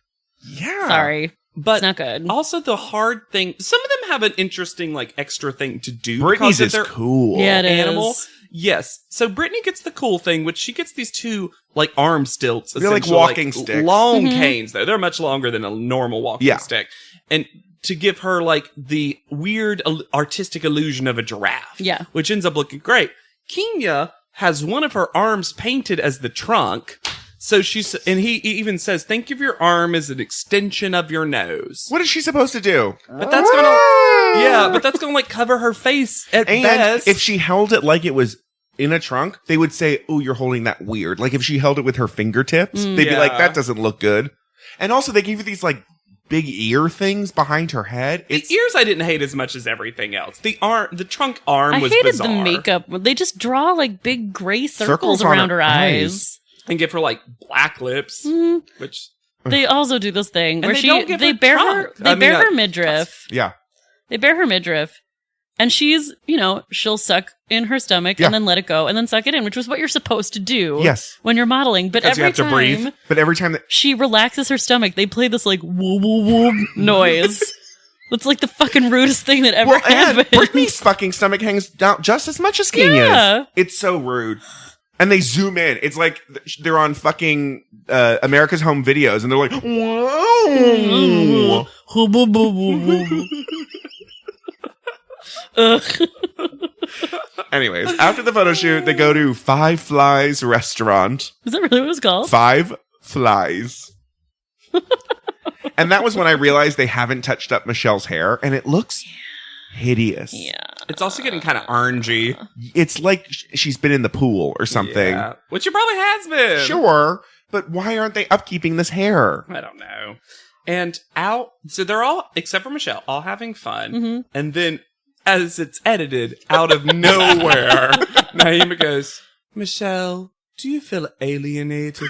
Yeah. Sorry. But It's not good. also the hard thing, some of them have an interesting like extra thing to do Brittany's because of is their cool. Yeah, it animal. is. Yes. So Brittany gets the cool thing, which she gets these two like arm stilts. They're like essentially, walking sticks. Long Mhm. canes though. They're much longer than a normal walking Yeah. stick. And to give her like the weird artistic illusion of a giraffe. Yeah. Which ends up looking great. Kenya has one of her arms painted as the trunk. So and he even says, think of your arm as an extension of your nose. What is she supposed to do? But that's gonna, yeah, but that's gonna like cover her face at And best. if she held it like it was in a trunk, they would say, oh, you're holding that weird. Like if she held it with her fingertips, they'd be like, Yeah. that doesn't look good. And also they gave you these like big ear things behind her head. The ears I didn't hate as much as everything else. The trunk arm was hated bizarre. the makeup. They just draw like big gray circles on around her eyes. And give her like black lips, which They also do this thing where they bare her midriff. Yeah. They bare her midriff. And she's, she'll suck in her stomach Yeah. and then let it go and then suck it in, which was what you're supposed to do Yes. when you're modeling. But 'Cause you every have to breathe. time But every time that she relaxes her stomach, they play this like woo woo woo noise. It's like the fucking rudest thing that ever and happened. Brittany's fucking stomach hangs down just as much as Kenya's. Yeah. It's so rude. And they zoom in. It's like they're on fucking America's Home Videos, and they're like, "Whoa!" Anyways, after the photo shoot, they go to Five Flies restaurant. Is that really what it's called? Five Flies. And that was when I realized they haven't touched up Michelle's hair, and it looks hideous. Yeah. it's also getting kind of orangey. It's like she's been in the pool or something. Yeah, which she probably has been. Sure, but why aren't they upkeeping this hair? I don't know. And so they're all, except for Michelle, all having fun. Mm-hmm. And then, as it's edited, out of nowhere, Naima goes, "Michelle, do you feel alienated?"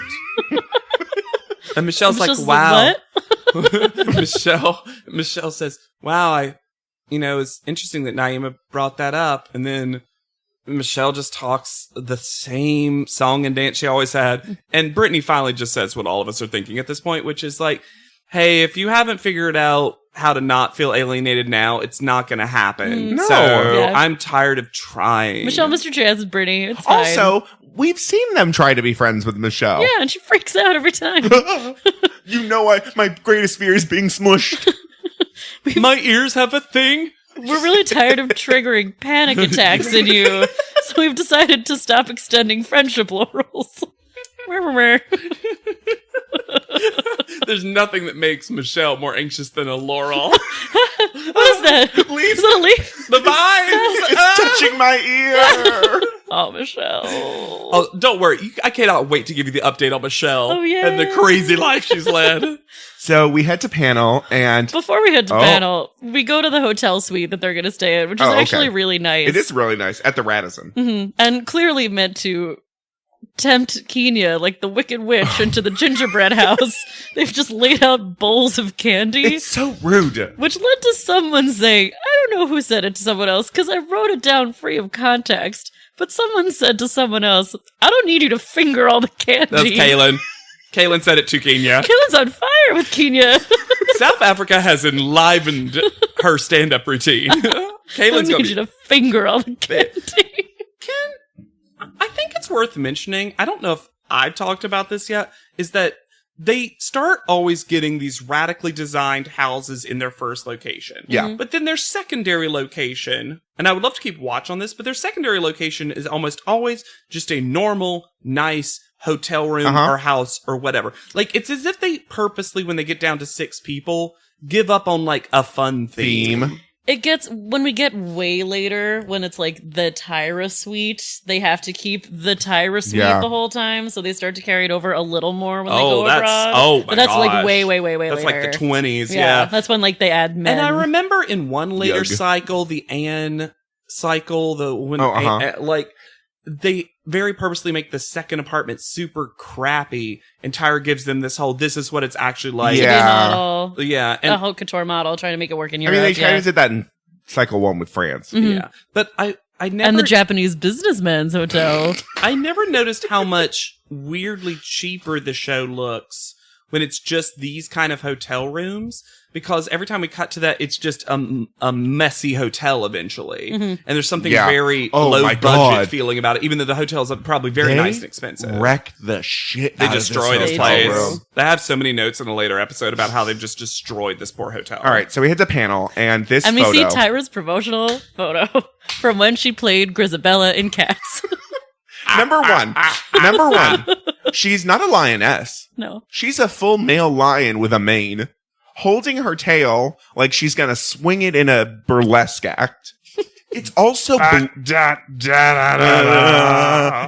And Michelle's like, "Wow." What? Michelle says, "Wow, it's interesting that Naima brought that up." And then Michelle just talks the same song and dance she always had. And Brittany finally just says what all of us are thinking at this point, which is like, hey, if you haven't figured out how to not feel alienated now, it's not going to happen. No. So Yeah. I'm tired of trying. Michelle, Mr. Jazz, and Brittany. It's fine. Also, we've seen them try to be friends with Michelle. Yeah, and she freaks out every time. You know what? My greatest fear is being smushed. My ears have a thing. We're really tired of triggering panic attacks in you, so we've decided to stop extending friendship laurels. There's nothing that makes Michelle more anxious than a laurel. What is that? Leaves. Is that a leaf? The vines! It's touching my ear. Oh, Michelle. Oh, don't worry. I cannot wait to give you the update on Michelle Oh, yeah. and the crazy life she's led. So we head to panel, and Before we head to panel, we go to the hotel suite that they're going to stay in, which is Oh, okay. actually really nice. it is really nice at the Radisson. Mhm. And clearly meant to tempt Kenya, like the Wicked Witch, into the gingerbread house. They've just laid out bowls of candy. It's so rude. Which led to someone saying, I don't know who said it to someone else, because I wrote it down free of context, but someone said to someone else, I don't need you to finger all the candy. That's Kaylin. Kaylin said it to Kenya. Kaylin's on fire with Kenya. South Africa has enlivened her stand-up routine. I Kaylin's don't going need you to finger all the candy. I think it's worth mentioning, I don't know if I've talked about this yet, is that they start always getting these radically designed houses in their first location. Yeah. Mm-hmm. But then their secondary location, and I would love to keep watch on this, but their secondary location is almost always just a normal, nice hotel room or house or whatever. Like, it's as if they purposely, when they get down to 6 people, give up on like a fun theme. It gets, when we get way later, when it's like the Tyra suite, they have to keep the Tyra suite the whole time, so they start to carry it over a little more when they go abroad. But that's like way later. That's like the 20s, yeah. That's when like they add men. And I remember in one later cycle, the Anne cycle, like they very purposely make the second apartment super crappy, and Tyra gives them this whole, this is what it's actually like. Model, yeah. And a haute couture model trying to make it work in Europe. I mean, they kind of did that in cycle 1 with France. Mm-hmm. Yeah. But I never... And the Japanese businessman's hotel. I never noticed how much weirdly cheaper the show looks when it's just these kind of hotel rooms, because every time we cut to that, it's just a messy hotel eventually. Mm-hmm. And there's something very low budget feeling about it, even though the hotels are probably very nice and expensive. Wreck the shit They out destroy of this this place. room. They have so many notes in a later episode about how they've just destroyed this poor hotel. All right, so we hit the panel, and this And photo... we see Tyra's promotional photo from when she played Grisabella in Cats. Number one, she's not a lioness. No. She's a full male lion with a mane, holding her tail like she's gonna swing it in a burlesque act. It's also...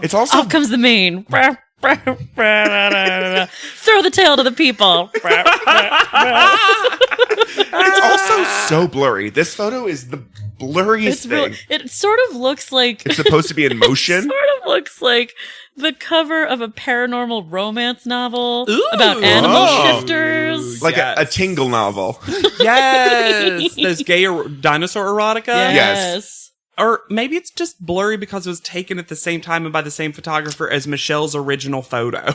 it's also... Off comes the mane. Throw the tail to the people. It's also so blurry. This photo is the blurriest thing. It sort of looks like It's supposed to be in motion. sort of looks like the cover of a paranormal romance novel Ooh. about animal Oh. shifters. Like Yes. a Tingle novel. Yes, those gay dinosaur erotica. Yes. Or maybe it's just blurry because it was taken at the same time and by the same photographer as Michelle's original photo.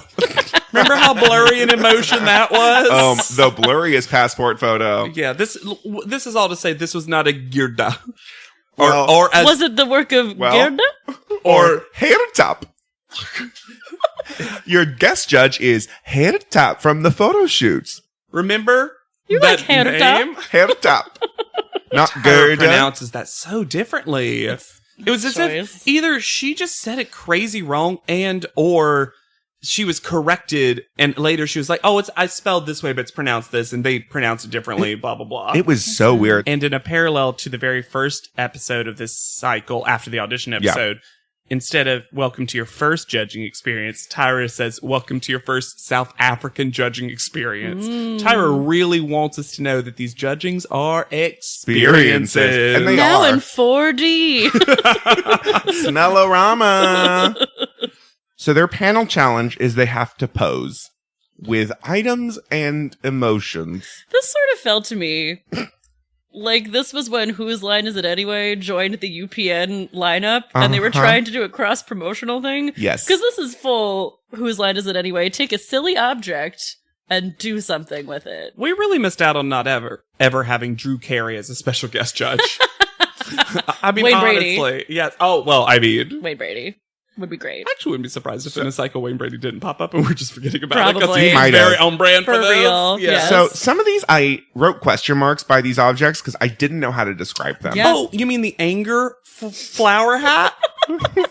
Remember how blurry and in motion that was? The blurriest passport photo. Yeah, this is all to say this was not a Girda. Well, or as Was it the work of Gerda? Or hair top. Your guest judge is hair top from the photo shoots. remember You that like hair name? Hair top. Not Tyra Gerda. pronounces that so differently. It was as choice. if either she just said it crazy wrong and or she was corrected and later she was like, oh, I spelled this way, but it's pronounced this, and they pronounce it differently, blah, blah, blah. It was so weird. And in a parallel to the very first episode of this cycle, after the audition episode, instead of welcome to your first judging experience, Tyra says, welcome to your first South African judging experience. Tyra really wants us to know that these judgings are experiences. And they Now are. in 4D. Smellorama. So their panel challenge is they have to pose with items and emotions. This sort of felt to me like this was when Whose Line Is It Anyway joined the UPN lineup and they were Uh-huh. trying to do a cross-promotional thing. Yes. Because this is full Whose Line Is It Anyway? Take a silly object and do something with it. We really missed out on not ever having Drew Carey as a special guest judge. I mean, Wayne honestly, Brady. yes. Oh, well, I mean, Wayne Brady would be great. I actually wouldn't be surprised if in a cycle Wayne Brady didn't pop up and we're just forgetting about it because Probably. he's Might very have. on brand for For this. real, Yeah. yes. So some of these I wrote question marks by these objects because I didn't know how to describe them. Yeah. Oh, you mean the anger flower hat?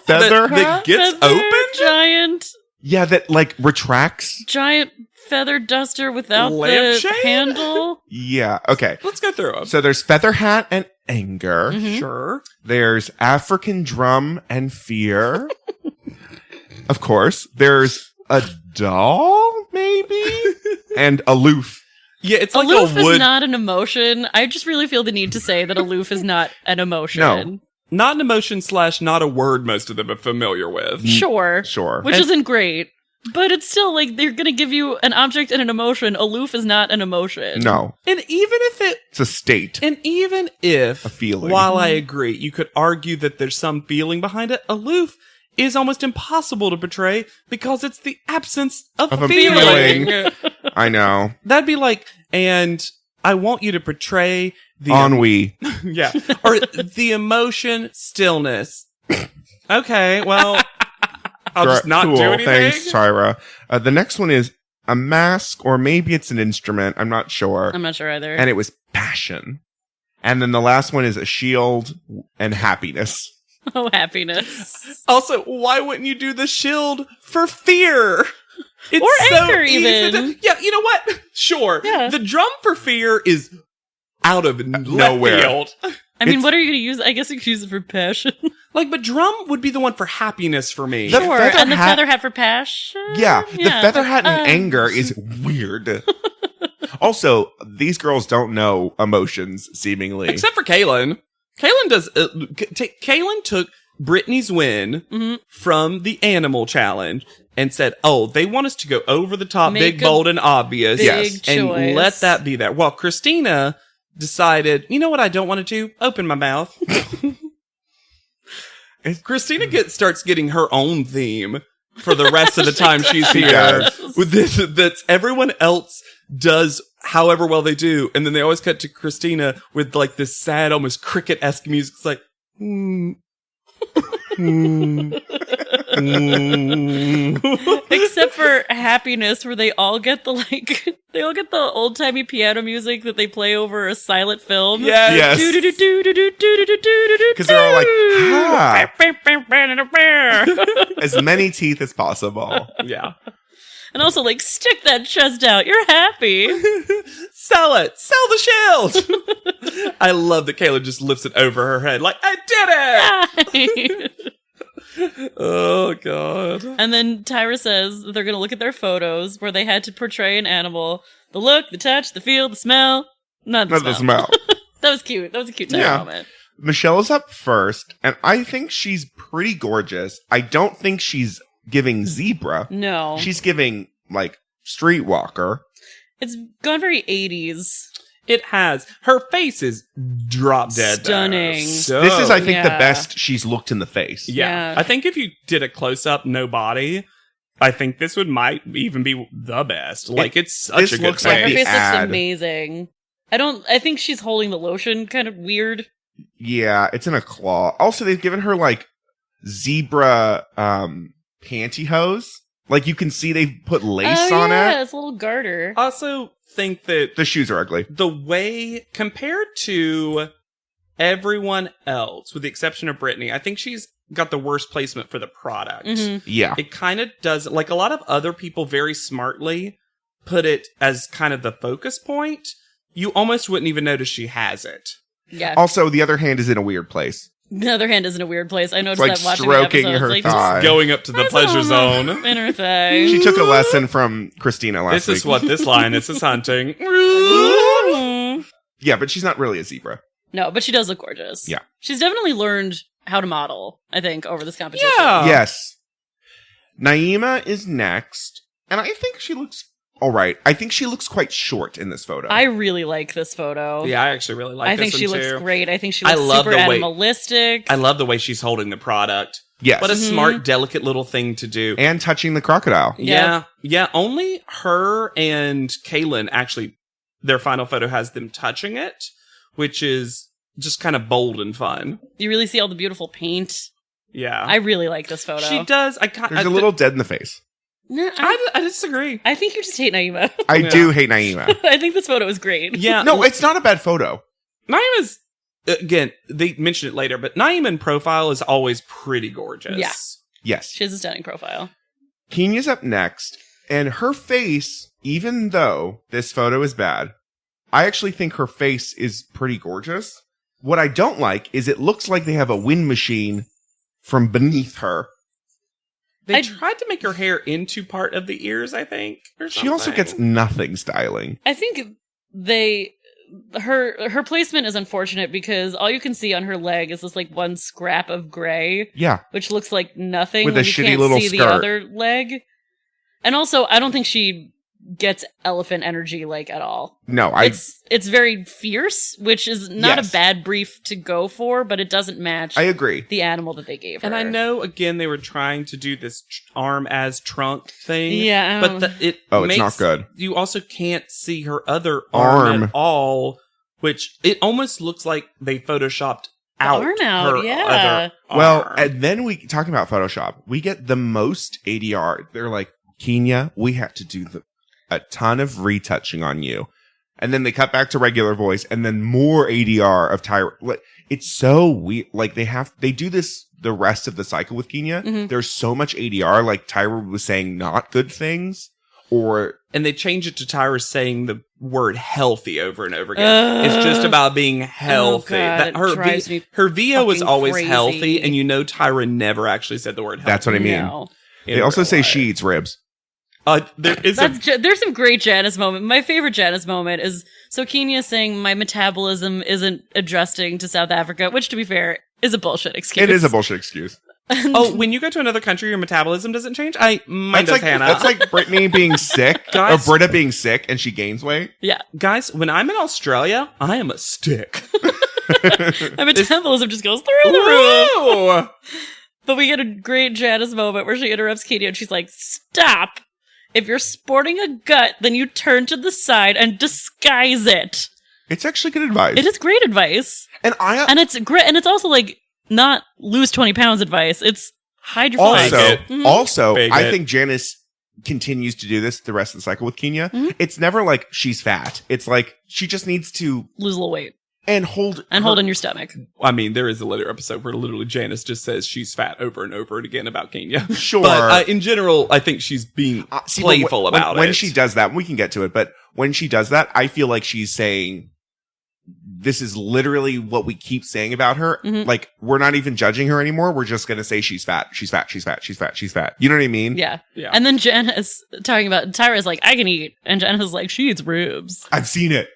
Feather that hat? gets Feather opened? Yeah, that like retracts. Giant feather duster without the Lampshade? handle. Yeah, okay. Let's go through them. So there's feather hat and anger. Mm-hmm. Sure. There's African drum and fear. Of course. There's a doll, maybe? And aloof. Yeah, it's Aloof like a wood. is not an emotion. I just really feel the need to say that aloof is not an emotion. No. Not an emotion / not a word most of them are familiar with. Sure. Sure. Which isn't great. But it's still like they're going to give you an object and an emotion. Aloof is not an emotion. No. And even if it It's a state. And even if, A feeling. while I agree, you could argue that there's some feeling behind it, aloof is almost impossible to portray because it's the absence of, Of a feeling. feeling. I know. That'd be like, and I want you to portray the Ennui. yeah, or the emotion stillness. Okay, well, I'll just not Cool. do anything. Thanks, Tyra. The next one is a mask, or maybe it's an instrument. I'm not sure. I'm not sure either. And it was passion. And then the last one is a shield and happiness. Oh, happiness. Also, why wouldn't you do the shield for fear? It's Or anger, easy even. yeah, you know what? Sure. Yeah. The drum for fear is out of nowhere. left field. I mean, It's- what are you going to use? I guess you could use it for passion. Like, but drum would be the one for happiness for me. The Sure. feather And the hat- feather hat for passion? Yeah, the feather hat and Uh, anger is weird. Also, these girls don't know emotions, seemingly. Except for Kaylin. Kaylin does. Kaylin took Brittany's win Mhm. from the animal challenge and said, "Oh, they want us to go over the top, Make big, a bold, and obvious, big Yes. and choice. let that be there." While Christina decided, you know what I don't want to do? Open my mouth. Christina starts getting her own theme for the rest of the time she's here. does. With this, that's everyone else does however well they do, and then they always cut to Christina with like this sad, almost cricket-esque music. It's like, Except for happiness, where they all get the they all get the old timey piano music that they play over a silent film. yes. Yes. Because Because they're all like, ha, as many teeth as possible. Yeah. And also, like, stick that chest out. You're happy. Sell it. Sell the shield. I love that Kayla just lifts it over her head like, I did it. Oh, God. And then Tyra says that they're going to look at their photos where they had to portray an animal. The look, the touch, the feel, the smell. Not the smell. That was cute. That was a cute Tyra moment. Michelle is up first, and I think she's pretty gorgeous. I don't think she's giving zebra. No. She's giving, like, streetwalker. It's gone very 80s. It has. Her face is drop dead. Stunning. So, This is, I think, the yeah. best she's looked in the face. yeah. Yeah. I think if you did a close-up, no body, I think this might even be the best. Like, it's such this a good looks like Her the face ad. looks amazing. I think she's holding the lotion kind of weird. Yeah, it's in a claw. Also, they've given her, like, zebra pantyhose. Like, you can see they've put lace on yeah, it. it's a little garter. Also, think that The shoes are ugly. the way, compared to everyone else, with the exception of Brittany, I think she's got the worst placement for the product. Mhm. Yeah. It kind of does, like a lot of other people very smartly put it as kind of the focus point. You almost wouldn't even notice she has it. Yeah. Also, the other hand is in a weird place. The other hand is in a weird place. I noticed like that watching stroking the episode. her It's like, thigh. Going up to the "There's pleasure a zone. in her thigh. She took a lesson from Christina last This week. is what this lioness is hunting. Mm. Yeah, but she's not really a zebra. No, but she does look gorgeous. Yeah. She's definitely learned how to model, I think, over this competition. Yeah. Yes. Naima is next, and I think she looks all right. I think she looks quite short in this photo. I really like this photo. Yeah, I actually really like I this think she one looks too. great. I think she I looks love super the way- animalistic. I love the way she's holding the product. Yes. What a Mhm. smart, delicate little thing to do. And touching the crocodile. Yeah. Yeah. Only her and Kaylin actually, their final photo has them touching it, which is just kind of bold and fun. You really see all the beautiful paint. Yeah. I really like this photo. She does. There's a little dead in the face. No, I disagree. I think you just hate Naima. I Yeah. do hate Naima. I think this photo is great. Yeah. No, it's not a bad photo. Naima's, again, they mention it later, but Naima in profile is always pretty gorgeous. Yeah. Yes. She has a stunning profile. Kenya's up next, and her face, even though this photo is bad, I actually think her face is pretty gorgeous. What I don't like is it looks like they have a wind machine from beneath her. They tried to make her hair into part of the ears, I think. Or She also something. gets nothing styling. I think her placement is unfortunate because all you can see on her leg is this like one scrap of gray, Yeah. which looks like nothing With when a you shitty can't little see the skirt. other leg. And also, I don't think she gets elephant energy like at all. No, It's very fierce, which is not Yes. a bad brief to go for, but it doesn't match I agree. the animal that they gave her. And I know, again, they were trying to do this arm as trunk thing. Yeah, But it Oh, it's makes, not good. You also can't see her other arm at all, which it almost looks like they photoshopped out arm out, her yeah. other Well, arm. and then we talking about Photoshop, we get the most ADR. They're like, Kenya, we have to do a ton of retouching on you. And then they cut back to regular voice and then more ADR of Tyra. Like, it's so weird. Like they do this the rest of the cycle with Kenya. Mhm. There's so much ADR, like Tyra was saying not good things or And they change it to Tyra saying the word healthy over and over again. It's just about being healthy. God, it drives me her VO was fucking always crazy. healthy, and you know Tyra never actually said the word healthy. That's what I mean. No. in They also real say life. she eats ribs. There is a There's some great Janice moment. My favorite Janice moment is so Kenya saying my metabolism isn't adjusting to South Africa, which to be fair is a bullshit excuse. It is a bullshit excuse. oh, when you go to another country, your metabolism doesn't change. Mine does, Hannah. That's like Brittany being sick Guys- or Britta being sick and she gains weight. Yeah, Guys, when I'm in Australia, I am a stick. my metabolism just goes through the roof. Ooh. But we get a great Janice moment where she interrupts Kenya and she's like, "Stop! If you're sporting a gut, then you turn to the side and disguise it." It's actually good advice. It is great advice, And I and it's great, and it's also like not lose 20 pounds advice. It's hide your also, flaws. Fake it. also, Fake I it. think Janice continues to do this the rest of the cycle with Kenya. Mhm. It's never like she's fat. It's like she just needs to Lose a little weight and hold and her- hold in your stomach. I mean, there is a later episode where literally Janice just says she's fat over and over again about Kenya. Sure. But in general, I think she's being See, but playful when- about when it. she does that. We can get to it, but when she does that, I feel like she's saying this is literally what we keep saying about her. Mhm. Like, we're not even judging her anymore. We're just going to say she's fat. She's fat. She's fat. She's fat. She's fat. You know what I mean? Yeah. Yeah. And then Jen is talking about, Tyra's like, I can eat. And Jen is like, she eats ribs. I've seen it.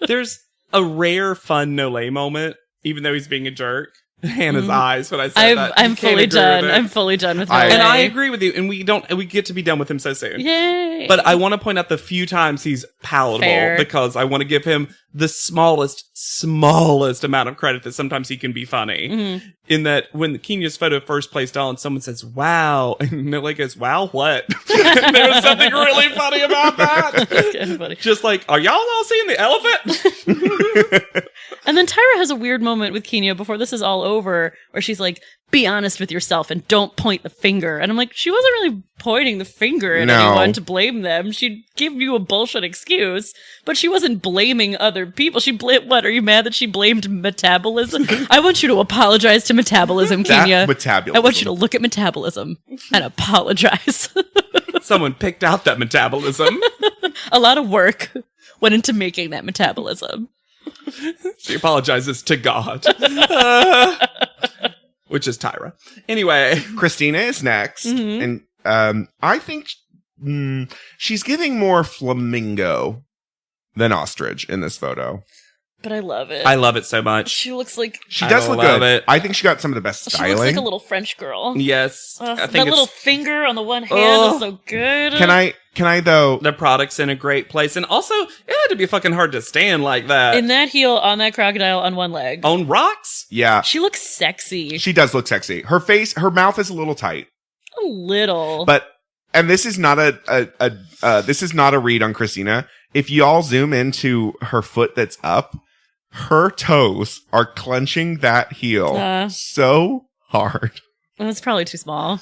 There's a rare fun Nole moment, even though he's being a jerk. Hannah's eyes when I said that. I'm You can't fully agree done. with it. I'm fully done with I- Nole. And I agree with you. And we get to be done with him so soon. Yay. But I want to point out the few times he's palatable Fair. because I want to give him the smallest amount of credit that sometimes he can be funny. Mhm. In that when Kenya's photo first placed on, someone says, wow. And Nole goes, wow, what? There was something really funny about that. That's kind of funny. Just like, are y'all all seeing the elephant? And then Tyra has a weird moment with Kenya before this is all over, where she's like, be honest with yourself and don't point the finger. And I'm like, she wasn't really pointing the finger at No. anyone to blame them. She'd give you a bullshit excuse, but she wasn't blaming other people. What, are you mad that she blamed metabolism? I want you to apologize to metabolism, Kenya. Metabolism. I want you to look at metabolism and apologize. Someone picked out that metabolism. A lot of work went into making that metabolism. She apologizes to God. Which is Tyra. Anyway. Christina is next. Mhm. And I think she's giving more flamingo than ostrich in this photo. But I love it. I love it so much. She looks like She I does look love good. it. I think she got some of the best she styling. looks like a little French girl. Yes. That I think little it's, finger on the one hand Ugh. is so good. Can I though? the product's in a great place. And also, it had to be fucking hard to stand like that. In that heel on that crocodile on one leg. On rocks? Yeah, She looks sexy. she does look sexy. Her mouth is a little tight, A little. but and this is not this is not a read on Christina. If y'all zoom into her foot that's up, her toes are clenching that heel so hard. It's probably too small.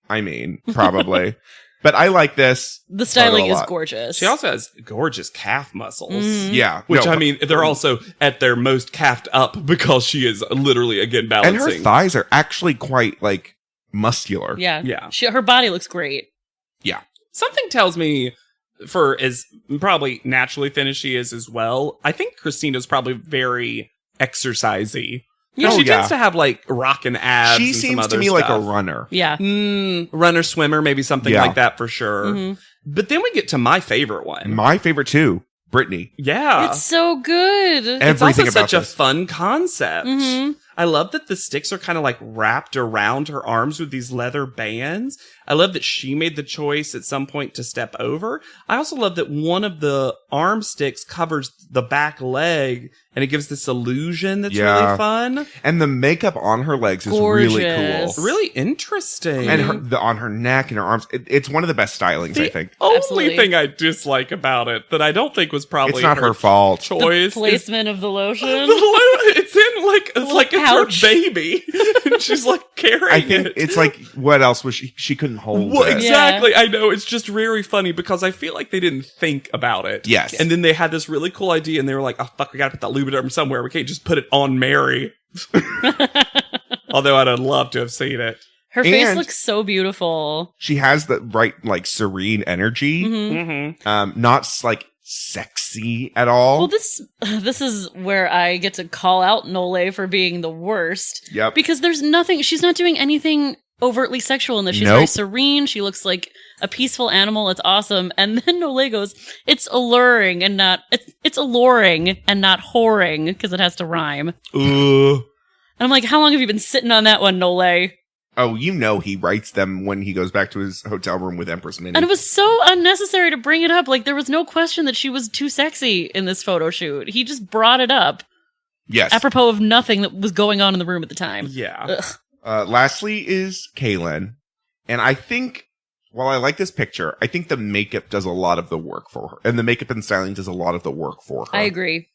I mean, probably. But I like this. The styling photo a is lot. gorgeous. She also has gorgeous calf muscles. Mhm. Yeah. Which, no, I mean, they're also at their most calfed up because she is literally, again, and balancing. her thighs are actually quite, like, muscular. Yeah. Yeah. Her body looks great. Something tells me, for as probably naturally thin as she is as well, I think Christina's probably very exercisey. Yeah. She Oh, yeah. tends to have, like, rockin' abs. She and some seems to other me like a stuff. runner. Yeah. Runner, swimmer, maybe something Yeah. like that for sure. Mhm. But then we get to my favorite one. My favorite, too, Brittany. Yeah. It's so good. It's also Everything about such a this. fun concept. Mhm. I love that the sticks are kind of like wrapped around her arms with these leather bands. I love that she made the choice at some point to step over. I also love that one of the arm sticks covers the back leg and it gives this illusion that's Yeah. really fun. And the makeup on her legs is really Gorgeous. cool. Really interesting. And on her neck and her arms, it's one of the best stylings, the I think. only Absolutely. thing I dislike about it that I don't think was probably It's not her fault. The choice is placement of the lotion. it's in like it's little like it's pouch. her baby. And she's like carrying I think it. it's like, what else was she couldn't hold Well, it. exactly. I know. It's just very funny because I feel like they didn't think about it. Yes. And then they had this really cool idea and they were like, oh, fuck, we gotta put that Lubriderm somewhere. We can't just put it on Mary. Although I'd have loved to have seen it. Her face And- looks so beautiful. She has the right, like, serene energy. Mhm. Mm-hmm. Not, like, sexy at all. Well, this is where I get to call out Nole for being the worst. Yep. Because there's nothing, she's not doing anything overtly sexual in this. She's Nope. very serene. She looks like a peaceful animal. It's awesome. And then Nole goes, it's alluring and not, it's alluring and not whoring because it has to rhyme. And I'm like, how long have you been sitting on that one, Nole? Oh, you know he writes them when he goes back to his hotel room with Empress Minnie. And it was so unnecessary to bring it up. Like, there was no question that she was too sexy in this photo shoot. He just brought it up Yes. apropos of nothing that was going on in the room at the time. Yeah. Ugh. Lastly is Kaylin. And I think, while I like this picture, I think the makeup does a lot of the work for her. And the makeup and styling does a lot of the work for her. I agree.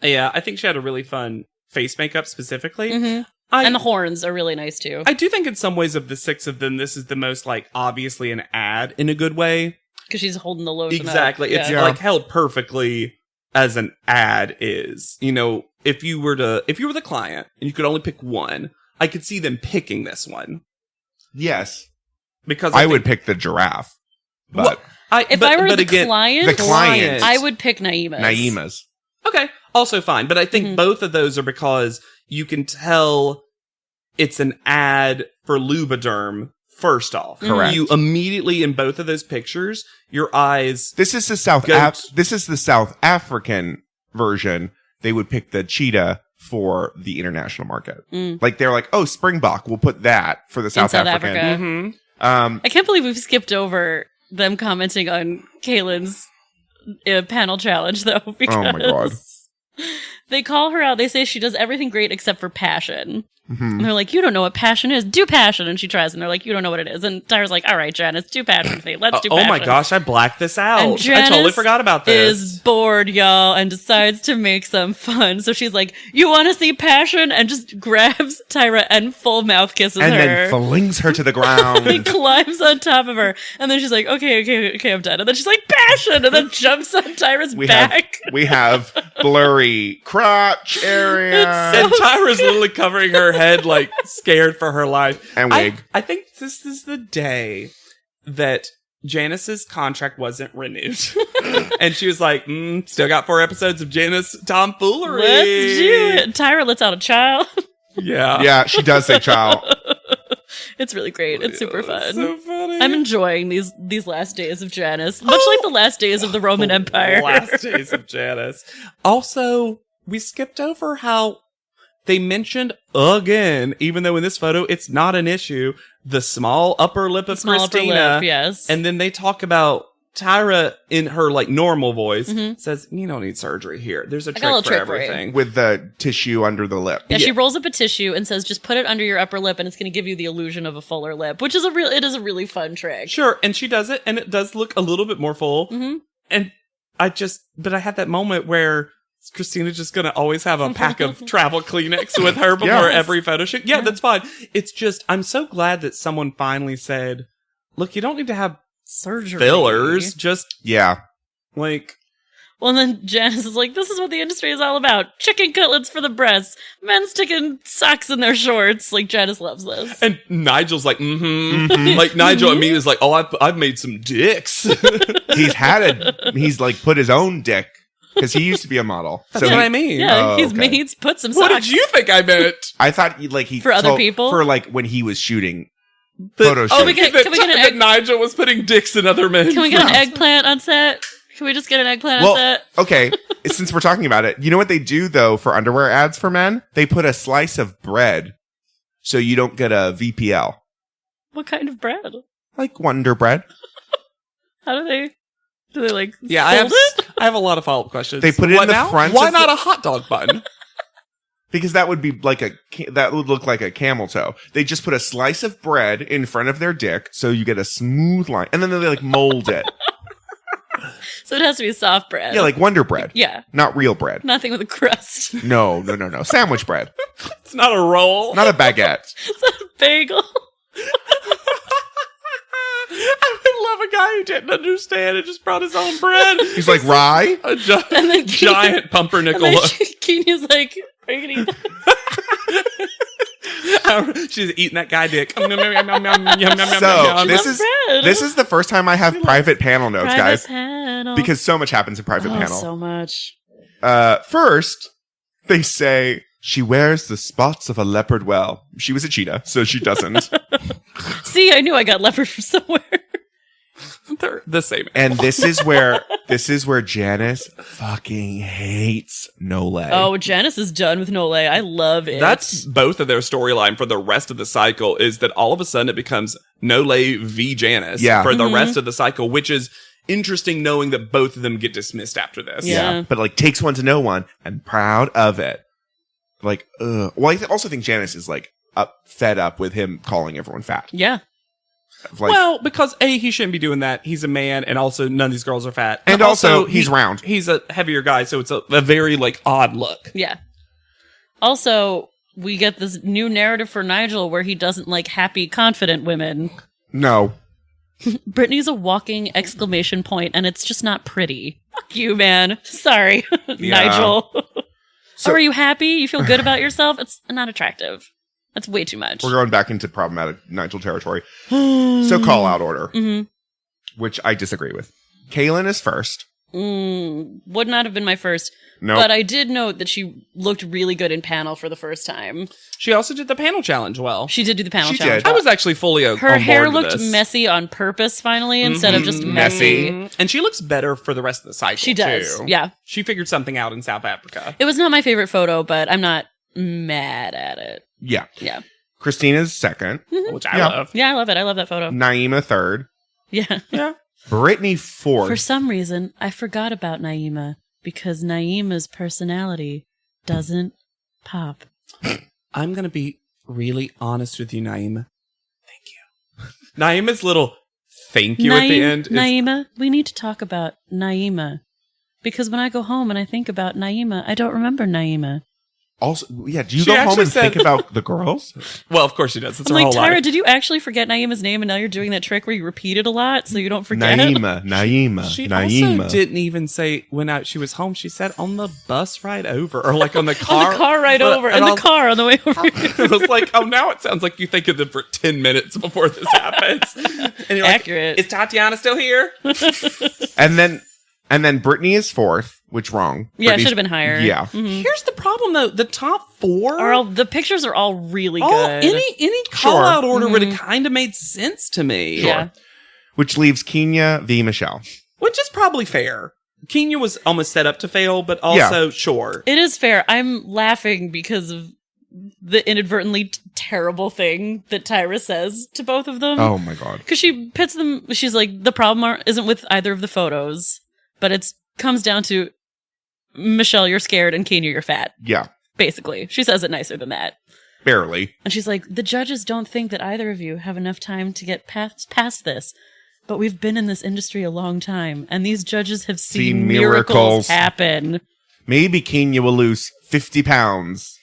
Yeah, I think she had a really fun face makeup specifically. Mhm. And the horns are really nice too. I do think in some ways of the six of them, this is the most like obviously an ad in a good way. Because she's holding the lotion Exactly. up. It's Yeah. like held perfectly as an ad is. You know, if you were the client and you could only pick one, I could see them picking this one. Yes. Because I think- would pick the giraffe. But Well, If I were the client, the client. I would pick Naima's. Okay. Also fine. But I think both of those are because you can tell it's an ad for Lubriderm first off. Correct. You immediately, in both of those pictures, your eyes... This is the South African version. They would pick the cheetah for the international market. Like, they're like, oh, Springbok, we'll put that for the South African. Africa. I can't believe we've skipped over them commenting on Kaylin's panel challenge, though. Because oh, my God. They call her out. They say she does everything great except for passion. And they're like, you don't know what passion is. Do passion. And she tries, and they're like, you don't know what it is. And Tyra's like, all right, Janice, do passion with me. Let's do passion. Oh my gosh, I blacked this out. And Janice I totally forgot about this. Is bored, y'all, and decides to make some fun. So she's like, you want to see passion? And just grabs Tyra and full mouth kisses and her. And then flings her to the ground. He climbs on top of her. And then she's like, okay, I'm done. And then she's like, passion! And then jumps on Tyra's back. We have blurry crotch area. And Tyra's literally covering her head, like, scared for her life. And wig. I think this is the day that Janice's contract wasn't renewed. And she was like, still got 4 episodes of Janice tomfoolery. Let's do it. Tyra lets out a child. Yeah. Yeah, she does say child. It's really great. It's super fun. So funny. I'm enjoying these last days of Janice. Much like the last days of the Roman Empire. Last days of Janice. Also, we skipped over how they mentioned again, even though in this photo it's not an issue, the small upper lip of Christina. Upper lip, yes. And then they talk about Tyra in her like normal voice says, you don't need surgery here. There's a trick for everything. With the tissue under the lip. Yeah, she rolls up a tissue and says, just put it under your upper lip and it's going to give you the illusion of a fuller lip, which is a really fun trick. Sure. And she does it and it does look a little bit more full. And I had that moment where Christina's just going to always have a pack of travel Kleenex with her before every photo shoot. Yeah, that's fine. It's just, I'm so glad that someone finally said, look, you don't need to have surgery. Fillers. Just, like. Well, and then Janice is like, this is what the industry is all about. Chicken cutlets for the breasts. Men sticking socks in their shorts. Like, Janice loves this. And Nigel's like, Like, Nigel immediately is like, oh, I've made some dicks. He's like put his own dick. Because he used to be a model. That's what I mean. Yeah, he's put some socks. What did you think I meant? I thought he for other people? For like when he was shooting photo shoots. Can we get that Nigel was putting dicks in other men's Can we get an eggplant on set? Can we just get an eggplant on set? Okay, since we're talking about it, you know what they do though for underwear ads for men? They put a slice of bread so you don't get a VPL. What kind of bread? Like Wonder Bread. How do they... Do they like fold it? I have a lot of follow-up questions. They put it in the front. Why not a hot dog bun? Because that would be like that would look like a camel toe. They just put a slice of bread in front of their dick so you get a smooth line. And then they like mold it. So it has to be soft bread. Yeah, like Wonder Bread. Yeah. Not real bread. Nothing with a crust. No. Sandwich bread. It's not a roll. Not a baguette. It's not a bagel. I would love a guy who didn't understand and just brought his own bread. He's like, rye? A giant pumpernickel. And then Kenya's like, are you going to eat that? She's eating that guy dick. So, this is the first time I have private panel notes, guys. Panel. Because so much happens in private panel. So much. First, they say... She wears the spots of a leopard well. She was a cheetah, so she doesn't. See, I knew I got leopard from somewhere. They're the same. And this is where Janice fucking hates Nole. Oh, Janice is done with Nole. I love it. That's both of their storyline for the rest of the cycle is that all of a sudden it becomes Nole v Janice for the rest of the cycle, which is interesting knowing that both of them get dismissed after this. Yeah. But like takes one to know one and proud of it. Like, well, I also think Janice is like fed up with him calling everyone fat. Yeah. Like, well, because he shouldn't be doing that. He's a man, and also none of these girls are fat. And also he's round. He's a heavier guy, so it's a very like odd look. Yeah. Also, we get this new narrative for Nigel where he doesn't like happy, confident women. No. Brittany's a walking exclamation point, and it's just not pretty. Fuck you, man. Sorry, Nigel. So, are you happy? You feel good about yourself? It's not attractive. That's way too much. We're going back into problematic Nigel territory. So call out order, which I disagree with. Kaylin is first. Would not have been my first. No. But I did note that she looked really good in panel for the first time. She also did the panel challenge well. She did do the panel She challenge. did. I was actually fully on Her board hair with looked this. messy on purpose finally instead of just messy. And she looks better for the rest of the cycle, She does. too. Yeah. She figured something out in South Africa. It was not my favorite photo, but I'm not mad at it. Yeah. Yeah. Christina's second. Which I Yeah. love. Yeah, I love it. I love that photo. Naima third. Yeah. Yeah. Brittany fourth. For some reason, I forgot about Naima because Naima's personality doesn't pop. I'm going to be really honest with you, Naima. Thank you. Naima's little thank you at the end. Is, Naima, we need to talk about Naima. Because when I go home and I think about Naima, I don't remember Naima. Also, yeah, do you She go home actually and think about the girls? well, of course she does. It's I'm her like, whole Tyra, life. did you actually forget Naima's name and now you're doing that trick where you repeat it a lot so you don't forget? Naima. She Naima. also didn't even say when she was home. She said on the bus ride over, or like on the car. On the car ride But- over, and and I the was- car on the way over. I was like, oh, now it sounds like you think of them for 10 minutes before this happens. And you're Accurate. like, is Tatiana still here? And then Brittany is fourth, which wrong. Yeah, it Brittany's- should have been higher. Yeah. Here's the problem, though. The top four The pictures are all really all good. any call out Sure. order would have kind of made sense to me. Yeah. Which leaves Kenya v. Michelle. Which is probably fair. Kenya was almost set up to fail, but also sure. It is fair. I'm laughing because of the inadvertently terrible thing that Tyra says to both of them. Oh my god. Because she pits them, she's like, the problem isn't with either of the photos, but it comes down to Michelle, you're scared, and Kenya, you're fat. Yeah. Basically. She says it nicer than that. Barely. And she's like, the judges don't think that either of you have enough time to get past this. But we've been in this industry a long time, and these judges have seen miracles happen. Maybe Kenya will lose 50 pounds.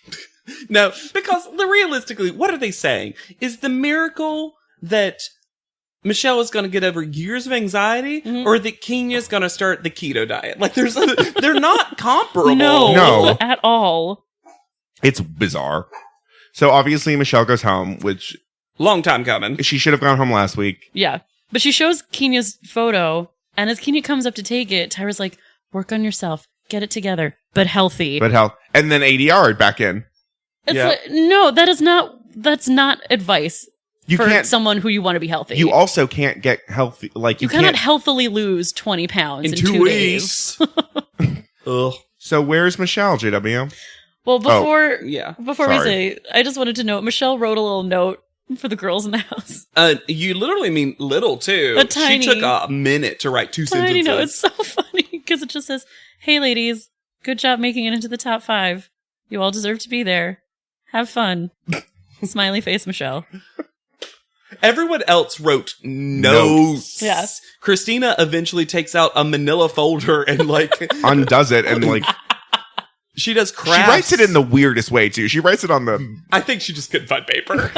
No, because realistically, what are they saying? Is the miracle that Michelle is going to get over years of anxiety, or that Kenya's going to start the keto diet? Like, they're not comparable. No. At all. It's bizarre. So obviously Michelle goes home, which Long time coming. she should have gone home last week. Yeah. But she shows Kenya's photo, and as Kenya comes up to take it, Tyra's like, work on yourself. Get it together. But healthy. But hell, and then ADR back in. It's Yeah. like, no, that's not advice You for can't. someone who you want to be healthy. You also can't get healthy. Like You you cannot can't. healthily lose 20 pounds In in 2 2 days. weeks. Ugh. So where's Michelle, JW? Well, before Yeah. we Sorry. say, I just wanted to note, Michelle wrote a little note for the girls in the house. You literally mean little, too. A tiny- She took a minute to write 2 Tiny sentences. note. It's so funny because it just says, hey, ladies, good job making it into the top 5. You all deserve to be there. Have fun. Smiley face, Michelle. Everyone else wrote notes. Yeah. Christina eventually takes out a manila folder and, like, Undoes it and like she does she crafts. writes it in the weirdest way too. She writes it on the. I think she just couldn't find paper.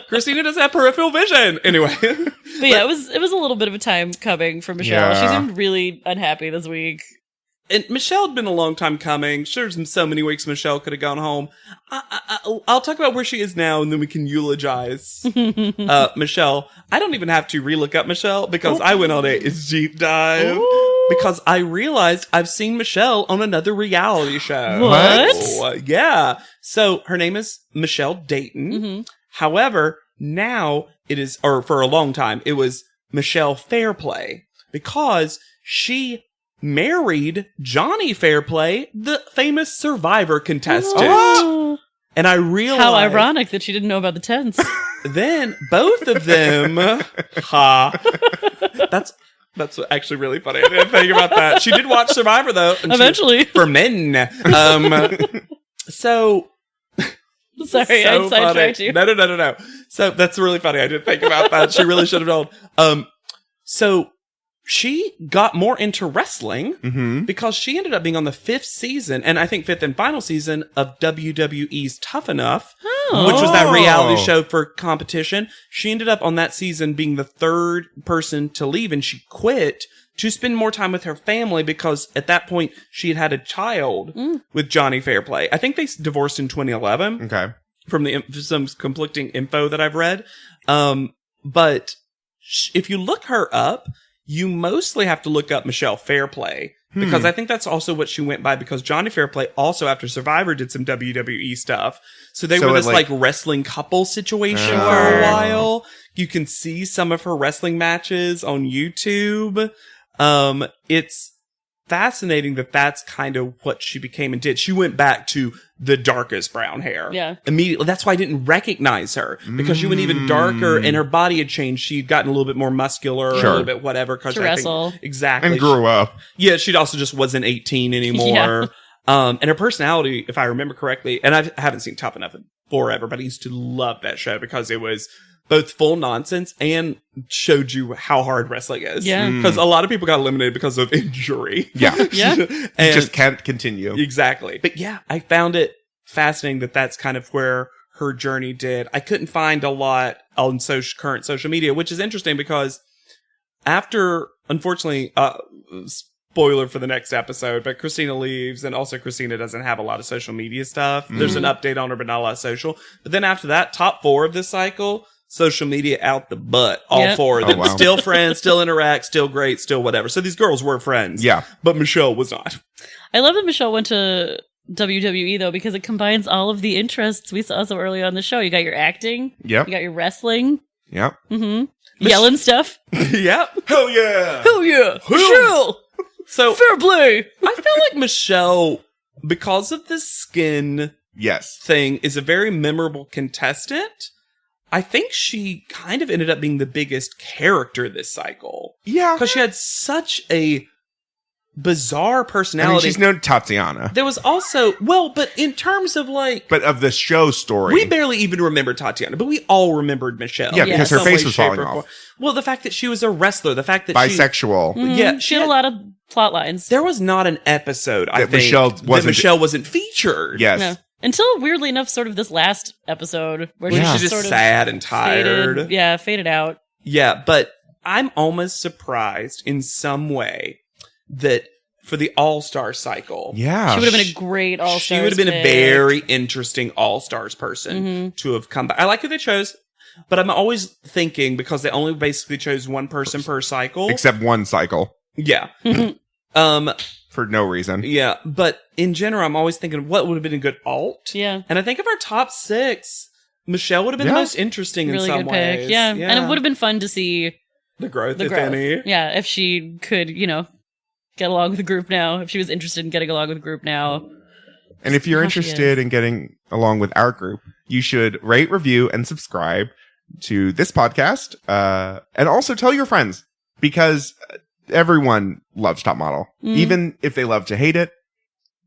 Christina doesn't have peripheral vision. Anyway. But yeah, it was a little bit of a time coming for Michelle. Yeah. She seemed really unhappy this week. And Michelle had been a long time coming. Sure, there's been so many weeks Michelle could have gone home. I'll talk about where she is now, and then we can eulogize Michelle. I don't even have to relook up Michelle because I went on a deep dive because I realized I've seen Michelle on another reality show. What? Oh, yeah. So her name is Michelle Dayton. Mm-hmm. However, now it is, or for a long time, it was Michelle Fairplay because she married Johnny Fairplay, the famous Survivor contestant. Oh. And I realized How ironic that she didn't know about the tents. then both of them, that's actually really funny. I didn't think about that. She did watch Survivor though. and she- Eventually. for men. So Sorry, so I sidetracked funny. you. No. So that's really funny. I didn't think about that. She really should have known. So she got more into wrestling Mm-hmm. because she ended up being on the 5th season, and I think 5th and final season of WWE's Tough Enough, which was that reality show for competition. She ended up on that season being the 3rd person to leave, and she quit to spend more time with her family because at that point she had had a child with Johnny Fairplay. I think they divorced in 2011 Okay. from some conflicting info that I've read. But if you look her up, you mostly have to look up Michelle Fairplay because I think that's also what she went by because Johnny Fairplay also after Survivor did some WWE stuff. So they were this like wrestling couple situation for a while. You can see some of her wrestling matches on YouTube. It's fascinating that that's kind of what she became and did. She went back to the darkest brown hair. Yeah. Immediately. That's why I didn't recognize her because she went even darker and her body had changed. She'd gotten a little bit more muscular, a little bit whatever. To wrestle. Exactly. And grew up. Yeah. She also just wasn't 18 anymore. And her personality, if I remember correctly, and I haven't seen Tough Enough in forever, but I used to love that show because it was both full nonsense and showed you how hard wrestling is. Yeah. Because a lot of people got eliminated because of injury. Yeah. And just can't continue. Exactly. But yeah, I found it fascinating that that's kind of where her journey did. I couldn't find a lot on current social media, which is interesting because after, unfortunately, spoiler for the next episode, but Christina leaves and also Christina doesn't have a lot of social media stuff. There's an update on her, but not a lot of social. But then after that, top 4 of this cycle, social media out the butt. All 4 of them. wow. Still friends, still interact, still great, still whatever. So these girls were friends. Yeah. But Michelle was not. I love that Michelle went to WWE though because it combines all of the interests we saw so early on the show. You got your acting. Yep. You got your wrestling. Yep. Yelling stuff. Yep. Hell yeah. Hell yeah. Michelle. So Fair play. I feel like Michelle, because of the skin Yes. thing, is a very memorable contestant. I think she kind of ended up being the biggest character this cycle. Yeah. Because she had such a bizarre personality. I mean, she's no Tatiana. There was also, but in terms of like... But of the show story. We barely even remember Tatiana, but we all remembered Michelle. Yeah, because her Some face way, was shape, falling or off. form. Well, the fact that she was a wrestler, the fact that bisexual. Yeah, She had a lot of plot lines. There was not an episode, I That think, Michelle wasn't featured. Yes. No. Until, weirdly enough, sort of this last episode where She's she's just sort of sad and tired. faded out. Yeah, but I'm almost surprised in some way that for the All-Star cycle, Yeah. She would have been a great All-Stars she would have been a pick. very interesting All-Stars person to have come back. I like who they chose, but I'm always thinking because they only basically chose one person per cycle. Except one cycle. Yeah. For no reason. Yeah, but in general, I'm always thinking what would have been a good alt. Yeah. And I think of our top 6, Michelle would have been the most interesting Really in some good ways. pick. Yeah. And it would have been fun to see the growth, the if growth. any. Yeah, if she could, get along with the group now, if she was interested in getting along with the group now. And if you're How she interested in getting along with our group, you should rate, review, and subscribe to this podcast. And also tell your friends because everyone loves Top Model. Even if they love to hate it,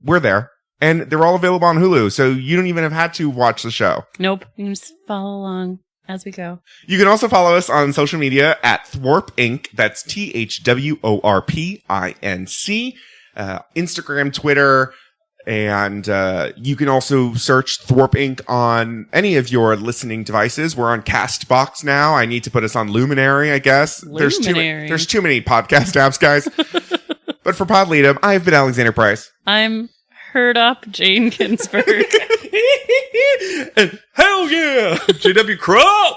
we're there. And they're all available on Hulu. So you don't even have had to watch the show. Nope. You can just follow along as we go. You can also follow us on social media at Thwarp Inc. That's THWORPINC. Instagram, Twitter, and you can also search Thwarp Inc. on any of your listening devices. We're on Castbox now. I need to put us on Luminary, I guess. Luminary. There's too many podcast apps, guys. But for Pod Leadum, I've been Alexander Price. I'm Heard Up Jane Ginsburg. And hell yeah, JW Crow.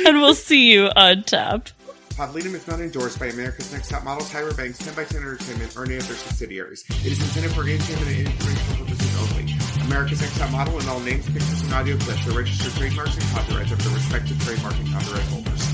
And we'll see you on top. Pod Leadum is not endorsed by America's Next Top Model, Tyra Banks, 10x10 Entertainment, or any of their subsidiaries. It is intended for entertainment and informational purposes only. America's Next Top Model and all names, pictures, and audio clips are registered trademarks and copyrights of their respective trademark and copyright holders.